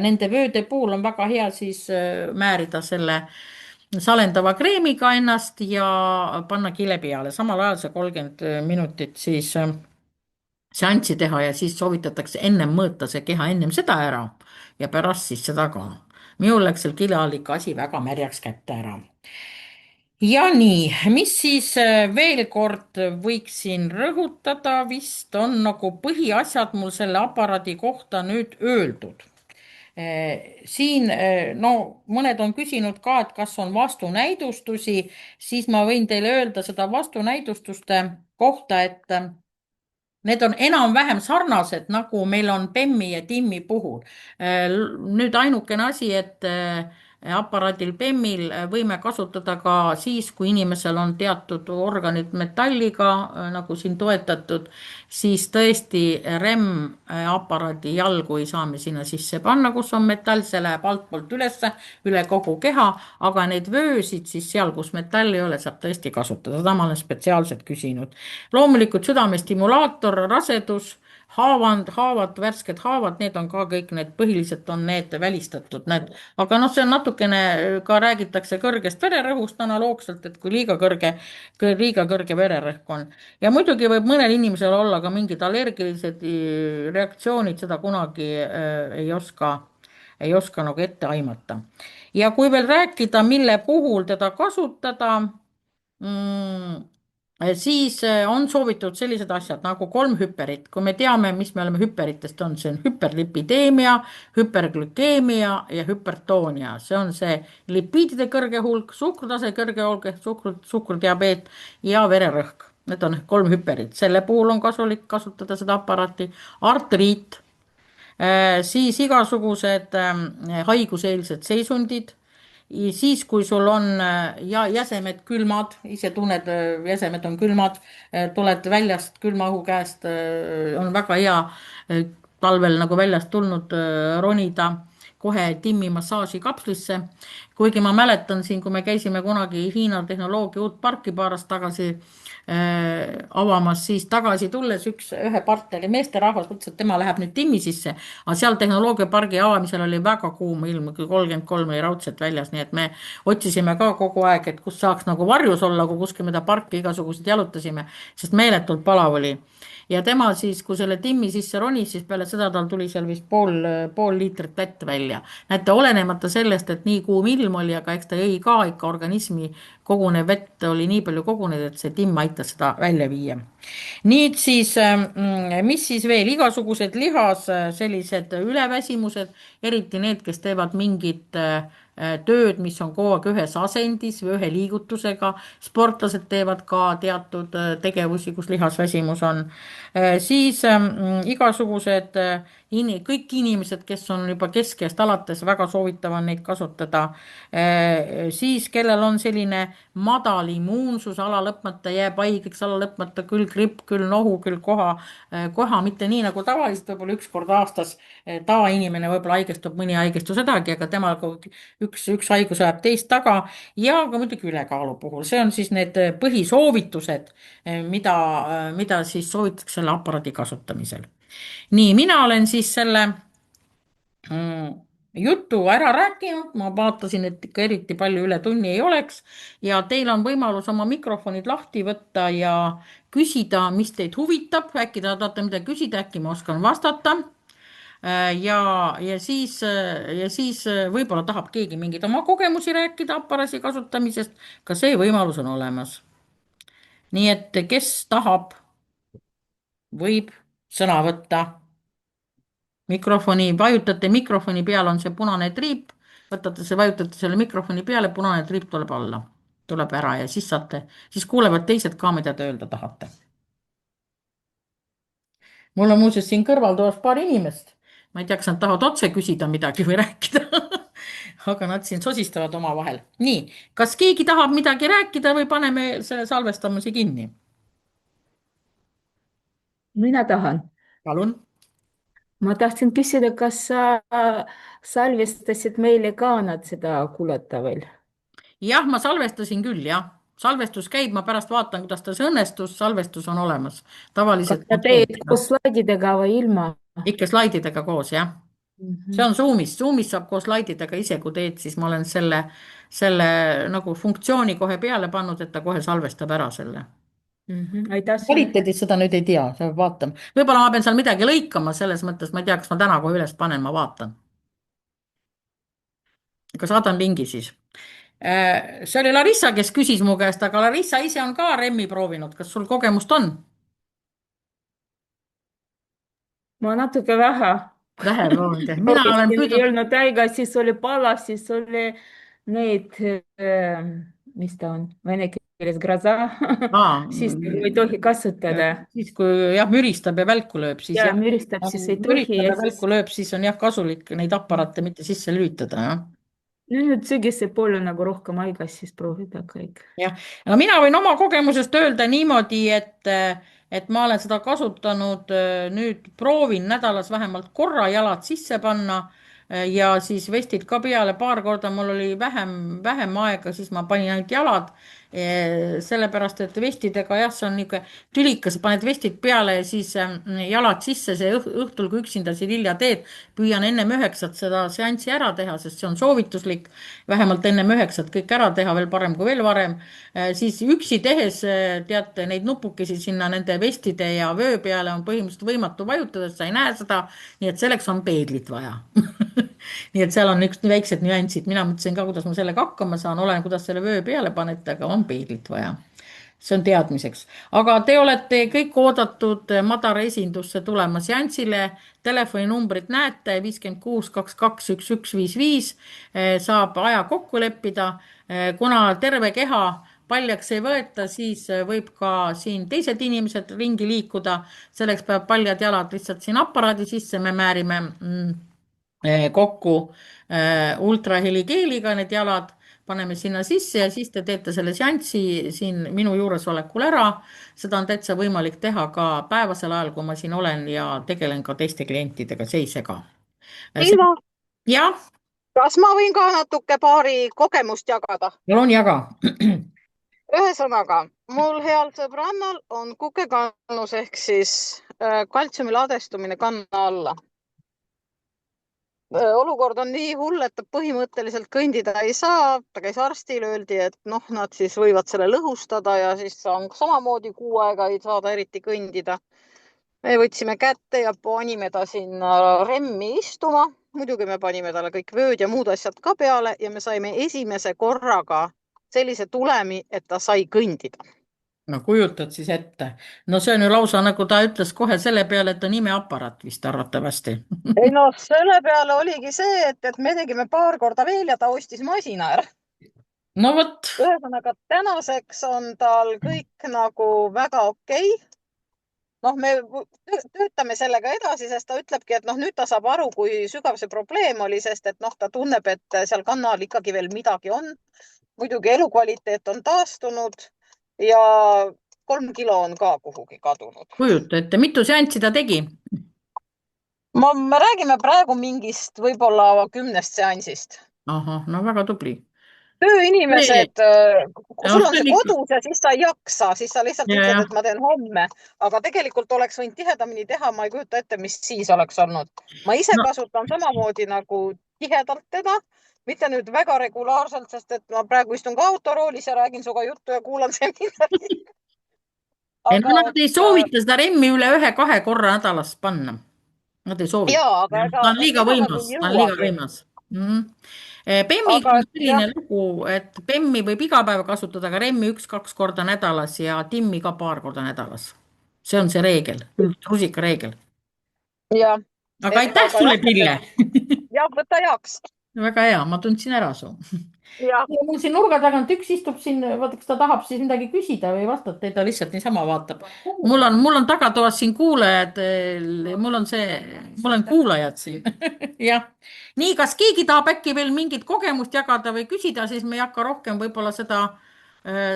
nende vööde puhul on väga hea siis määrida selle salendava kreemiga ennast ja panna kile peale, samal ajal see 30 minutit siis seanssi teha ja siis soovitatakse ennem mõõta see keha ennem seda ära ja pärast siis seda ka. Minul läks seal kileallika asi väga märjaks kätte ära. Ja nii, mis siis veel kord võiksin rõhutada, vist on nagu põhiasjad mul selle aparaadi kohta nüüd öeldud. Siin, no mõned on küsinud ka, et kas on vastunäidustusi, siis ma võin teile öelda seda vastunäidustuste kohta, et need on enam-vähem sarnased, nagu meil on BEM-i ja TIM-i puhul. Nüüd ainukene asi, et aparaadil BEM-il võime kasutada ka siis, kui inimesel on teatud organid metalliga, nagu siin toetatud, siis tõesti REM aparaadi jalgu ei saa me sinna sisse panna, kus on metall, see läheb altpoolt ülesse, üle kogu keha, aga neid vöösid siis seal, kus metalli ei ole, saab tõesti kasutada. Seda ma olen spetsiaalselt küsinud. Loomulikult südamestimulaator, rasedus, haavad, värsked haavad, need on ka kõik need, põhiliselt on need välistatud, need, aga noh, see on natukene, ka räägitakse kõrgest vererõhust analoogselt, et kui liiga kõrge vererõhk on. Ja muidugi võib mõnel inimesel olla ka mingid allergilised reaktsioonid, seda kunagi ei oska nagu ette aimata. Ja kui veel rääkida, mille puhul teda kasutada, siis on soovitud sellised asjad nagu 3 hüperit. Kui me teame, mis me oleme hüperitest on, see on hüperlipideemia, hüperglükeemia ja hüpertoonia. See on see lipiidide kõrge hulk, suhkrutase kõrge hulk ehk suhkrudiabeet ja vererõhk. Need on 3 hüperit. Selle puhul on kasulik kasutada seda aparaati. Artriit, Siis igasugused haiguseelsed seisundid, siis kui sul on ja jäsemed külmad, ise tunned, jäsemed on külmad, tuled väljast külma õhu käest, on väga hea talvel nagu väljast tulnud ronida kohe timmi massaaži kapslisse. kuigi ma mäletan siin, kui me käisime kunagi Hiina tehnoloogia uut parki paar aastat tagasi avamas, siis tagasi tulles ühe partneri meesterahvas mõtles, et tema läheb nüüd timmi sisse, aga seal tehnoloogiapargi avamisel oli väga kuum ilm, kui 33 oli raudselt väljas, nii et me otsisime ka kogu aeg, et kus saaks nagu varjus olla, kui kuskil mööda parki igasuguseid jalutasime, sest meeletult palav oli. ja tema siis, kui selle timmi sisse ronis, siis peale seda tal tuli seal vist pool liitrit vett välja. näete, olenemata sellest, et nii kuum ilm oli, aga eks ta jõi ka ikka organismi kogunev vett oli nii palju kogunenud, et see timm aitas seda välja viia. nüüd siis, mis siis veel, igasugused sellised üleväsimused, eriti need, kes teevad mingit tööd, mis on kogu aeg ühes asendis või ühe liigutusega. sportlased teevad ka teatud tegevusi, kus lihasväsimus on. siis igasugused kõik inimesed, kes on juba keskest alates, väga soovitav on neid kasutada. siis, kellel on selline madal immuunsus, ala lõpmata jääb haigeks, ala lõpmata küll gripp, küll nohu, küll koha, mitte nii nagu tavaliselt, võib-olla üks kord aastas tavainimene võib-olla haigestub, mõni ei haigestu sedagi, aga temal üks haigus ajab teist taga ja ka muidugi ülekaalu puhul, see on siis need põhisoovitused, mida siis soovitatakse selle aparaadi kasutamisel. nii, mina olen siis selle jutu ära rääkinud, ma vaatasin, et ikka eriti palju üle tunni ei oleks ja teil on võimalus oma mikrofonid lahti võtta ja küsida, mis teid huvitab, äkki te tahate midagi küsida, äkki ma oskan vastata. Ja siis võib-olla tahab keegi mingeid oma kogemusi rääkida aparaadi kasutamisest, ka see võimalus on olemas. nii et kes tahab, võib sõna võtta. Vajutate mikrofoni peal on see punane triip, vajutate selle mikrofoni peale, punane triip tuleb alla, tuleb ära ja siis kuulevad teised ka, mida te öelda tahate. mul on muuseas siin kõrvaltoas paar inimest, ma ei tea, kas nad tahavad otse küsida midagi või rääkida aga nad siin sosistavad omavahel. nii, kas keegi tahab midagi rääkida või paneme selle salvestamise kinni? Mina tahan. palun. Ma tahtsin küsida, kas sa salvestasid meile ka nad seda kuulata veel? jah, ma salvestasin küll, jah. salvestus käib, ma pärast vaatan, kuidas ta see õnnestus, salvestus on olemas. Kas tavaliselt sa ma teen teed seda koos slaididega või ilma? ikka slaididega koos, jah. see Mhm, on Zoomis saab koos slaididega ise, kui teed, siis ma olen selle nagu funktsiooni kohe peale pannud, et ta kohe salvestab ära selle. aitäh sulle. kvaliteedis seda nüüd ei tea, sa pead vaatama. võib-olla ma pean seal midagi lõikama, selles mõttes ma ei tea, kas ma täna kohe üles panen, ma vaatan. aga saadan lingi siis. see oli Larissa, kes küsis mu käest, aga Larissa ise on ka REM-i proovinud, kas sul kogemust on? Ma natuke vähe vähe proovinud, jah. mina olen proovisin, ei püüdnud. olnud aega, siis oli pala, siis oli need, mis ta on, vene keeles graza Aa, siis ei tohi kasutada. siis kui jah, müristab ja välku lööb, siis Ja jah. müristab, siis ei tohi müristab ja ja välku siis lööb, siis on jah kasulik neid aparaate mitte sisse lülitada, jah. no nüüd sügise poole nagu rohkem aega, siis proovida kõik. jah, aga mina võin oma kogemusest öelda niimoodi, et ma olen seda kasutanud, nüüd proovin nädalas vähemalt korra jalad sisse panna ja siis vestid ka peale, paar korda mul oli vähem aega, siis ma panin ainult jalad. sellepärast, et vestidega jah, see on niisugune tülikas, paned vestid peale ja siis jalad sisse, see õhtul, kui üksinda siin hilja teed, püüan ennem 9 seda seanssi ära teha, sest see on soovituslik, vähemalt ennem 9 kõik ära teha, veel parem kui veel varem. siis üksi tehes, teate, neid nupukesi sinna nende vestide ja vöö peale on põhimõtteliselt võimatu vajutada, sest sa ei näe seda, nii et selleks on peeglit vaja nii et seal on üks väiksed nüansid, mina mõtlesin ka, kuidas ma sellega hakkama saan, olen, kuidas selle vöö peale panete, aga on peeglit vaja. see on teadmiseks, aga te olete kõik oodatud Madara esindusse tulema seansile. telefoninumbrit näete, 56 22 11 55, saab aja kokku leppida. kuna terve keha paljaks ei võeta, siis võib ka siin teised inimesed ringi liikuda. selleks peavad paljad jalad lihtsalt siin aparaadi sisse, me määrime kokku ultraheligeeliga need jalad, paneme sinna sisse ja siis te teete selle seanssi siin minu juuresolekul ära. seda on täitsa võimalik teha ka päevasel ajal, kui ma siin olen ja tegelen ka teiste klientidega, see ei sega. Ilma, jah, kas ma võin ka natuke paari kogemust jagada? palun jaga. Ühesõnaga, mul heal sõbrannal on kukekannus ehk siis kaltsiumi ladestumine kanna alla. Olukord on nii hull, et ta põhimõtteliselt kõndida ei saa. Ta käis arstil, öeldi, et noh, nad siis võivad selle lõhustada ja siis on samamoodi kuu aega ei saa ta eriti kõndida. Me võtsime kätte ja panime ta sinna remmi istuma. Muidugi me panime talle kõik vööd ja muud asjad ka peale ja me saime esimese korraga sellise tulemi, et ta sai kõndida. no kujutad siis ette. No see on ju lausa, nagu ta ütles kohe selle peale, et on imeaparaat vist arvatavasti. Ei no selle peale oligi see, et me tegime paar korda veel ja ta ostis masina ära. no vot, Ühesõnaga, tänaseks on tal kõik nagu väga okei. Noh, me töötame sellega edasi, sest ta ütlebki, et noh, nüüd ta saab aru, kui sügav see probleem oli, sest et noh, ta tunneb, et seal kannal ikkagi veel midagi on. Muidugi elukvaliteet on taastunud ja 3 kilo on ka kuhugi kadunud. kujuta ette, mitu seanssi ta tegi? Me räägime praegu mingist võib-olla 10 seansist. ahah, no väga tubli. Tööinimesed, kui sul on see see kodus ja siis sa ei jaksa, siis sa lihtsalt Ja, ütled, ja. et ma teen homme, aga tegelikult oleks võinud tihedamini teha, ma ei kujuta ette, mis siis oleks olnud. Ma ise No. kasutan samamoodi nagu tihedalt teda, mitte nüüd väga regulaarselt, sest et ma praegu istun ka autoroolis ja räägin sinuga juttu ja kuulan seminari. ei, no nad ei soovita seda remmi üle 1-2 korra nädalas panna. Nad ei soovita. Jaa, aga ta on liiga võimas, ta on liiga võimas. Bemmiga Aga on selline lugu, et Bemmi võib iga päev kasutada, aga remmi 1-2 korda nädalas ja Timmi ka paar korda nädalas. see on see reegel, rusikareegel. jah, aga aitäh sulle, Pille. jah, võta heaks. väga hea, ma tundsin ära su. jah, ja mul siin nurga tagant üks istub siin, vaata, kas ta tahab siis midagi küsida või vastata, ta lihtsalt niisama vaatab. mul on tagatoas siin kuulajad, mul on kuulajad siin. jah. nii, kas keegi tahab äkki veel mingit kogemust jagada või küsida, siis me ei hakka rohkem võib-olla seda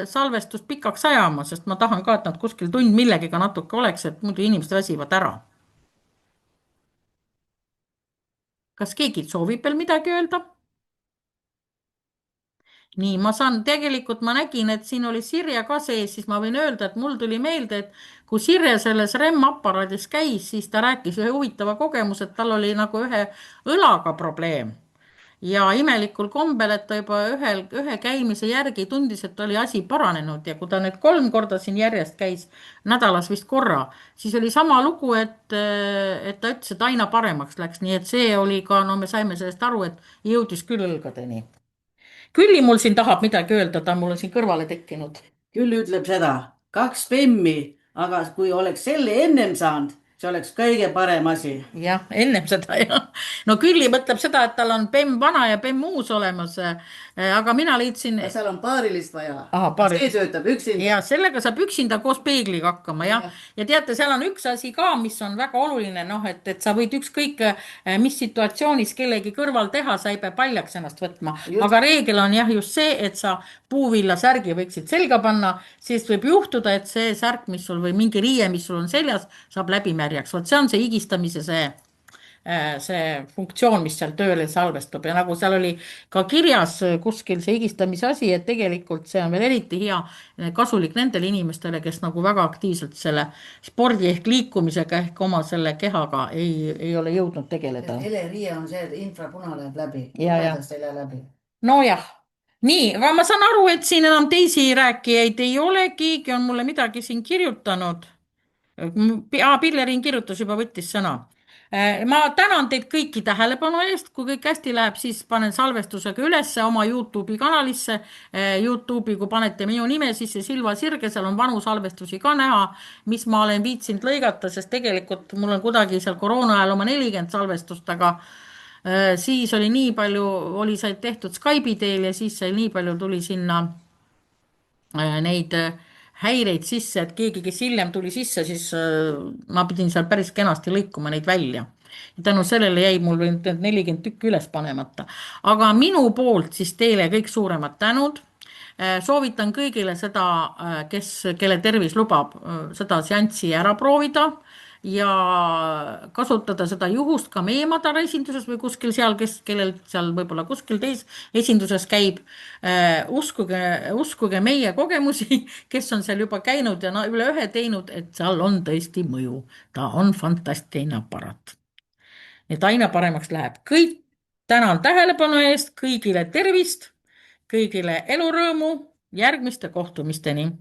salvestust pikaks ajama, sest ma tahan ka, et nad kuskil tund millegiga natuke oleks, et muidu inimesed väsivad ära. kas keegi soovib veel midagi öelda? nii, tegelikult ma nägin, et siin oli Sirje ka sees, siis ma võin öelda, et mul tuli meelde, et kui Sirje selles REM-aparaadis käis, siis ta rääkis ühe huvitava kogemuse, et tal oli nagu ühe õlaga probleem. ja imelikul kombel, et ta juba ühe käimise järgi tundis, et oli asi paranenud ja kui ta nüüd 3 korda siin järjest käis, nädalas vist korra, siis oli sama lugu, et ta ütles, et aina paremaks läks, nii et see oli ka, no me saime sellest aru, et jõudis küll õlgadeni. Külli mul siin tahab midagi öelda, ta on mulle siin kõrvale tekkinud. Külli ütleb seda, 2 bemmi, aga kui oleks selle ennem saanud, see oleks kõige parem asi. jah, ennem seda jah. no Külli mõtleb seda, et tal on bemm vana ja bemm uus olemas. aga mina leidsin. seal on paarilist vaja. see töötab üksinda. ja sellega saab üksinda koos peegliga hakkama jah. ja teate, seal on üks asi ka, mis on väga oluline, noh, et sa võid ükskõik mis situatsioonis kellegi kõrval teha, sa ei pea paljaks ennast võtma. aga reegel on jah just see, et sa puuvillasärgi võiksid selga panna, siis võib juhtuda, et see särk, mis sul või mingi riie, mis sul on seljas, saab läbi märjaks. vot see on see higistamise see funktsioon, mis seal tööle salvestub ja nagu seal oli ka kirjas kuskil see higistamise asi, et tegelikult see on veel eriti hea, kasulik nendele inimestele, kes nagu väga aktiivselt selle spordi ehk liikumisega ehk oma selle kehaga ei ole jõudnud tegeleda. heleriie on see, et infrapuna läheb läbi. nojah, nii, aga ma saan aru, et siin enam teisi rääkijaid ei ole, keegi on mulle midagi siin kirjutanud. Pillerin kirjutas juba, võttis sõna. ma tänan teid kõiki tähelepanu eest, kui kõik hästi läheb, siis panen salvestusega ülesse oma YouTube'i kanalisse. YouTube'i, kui panete minu nime sisse, Silva Sirge, seal on vanu salvestusi ka näha, mis ma olen viitsinud lõigata, sest tegelikult mul on kuidagi seal koroona ajal oma 40 salvestust, aga siis oli nii palju, sai tehtud Skype'i teel ja siis sai nii palju tuli sinna neid häireid sisse, et keegi, kes hiljem tuli sisse, siis ma pidin seal päris kenasti lõikuma neid välja. tänu sellele jäi mul nüüd need 40 tükki üles panemata. aga minu poolt siis teile kõik suuremad tänud. Soovitan kõigile seda, kelle tervis lubab seda seanssi ära proovida ja kasutada seda juhust ka meie Madara esinduses või kuskil seal, kellel seal võib-olla kuskil esinduses käib. Uskuge meie kogemusi, kes on seal juba käinud ja üle ühe teinud, et seal on tõesti mõju. ta on fantastiline aparaat. et aina paremaks läheb. kõik tänan tähelepanu eest, kõigile tervist, kõigile elurõõmu, järgmiste kohtumisteni.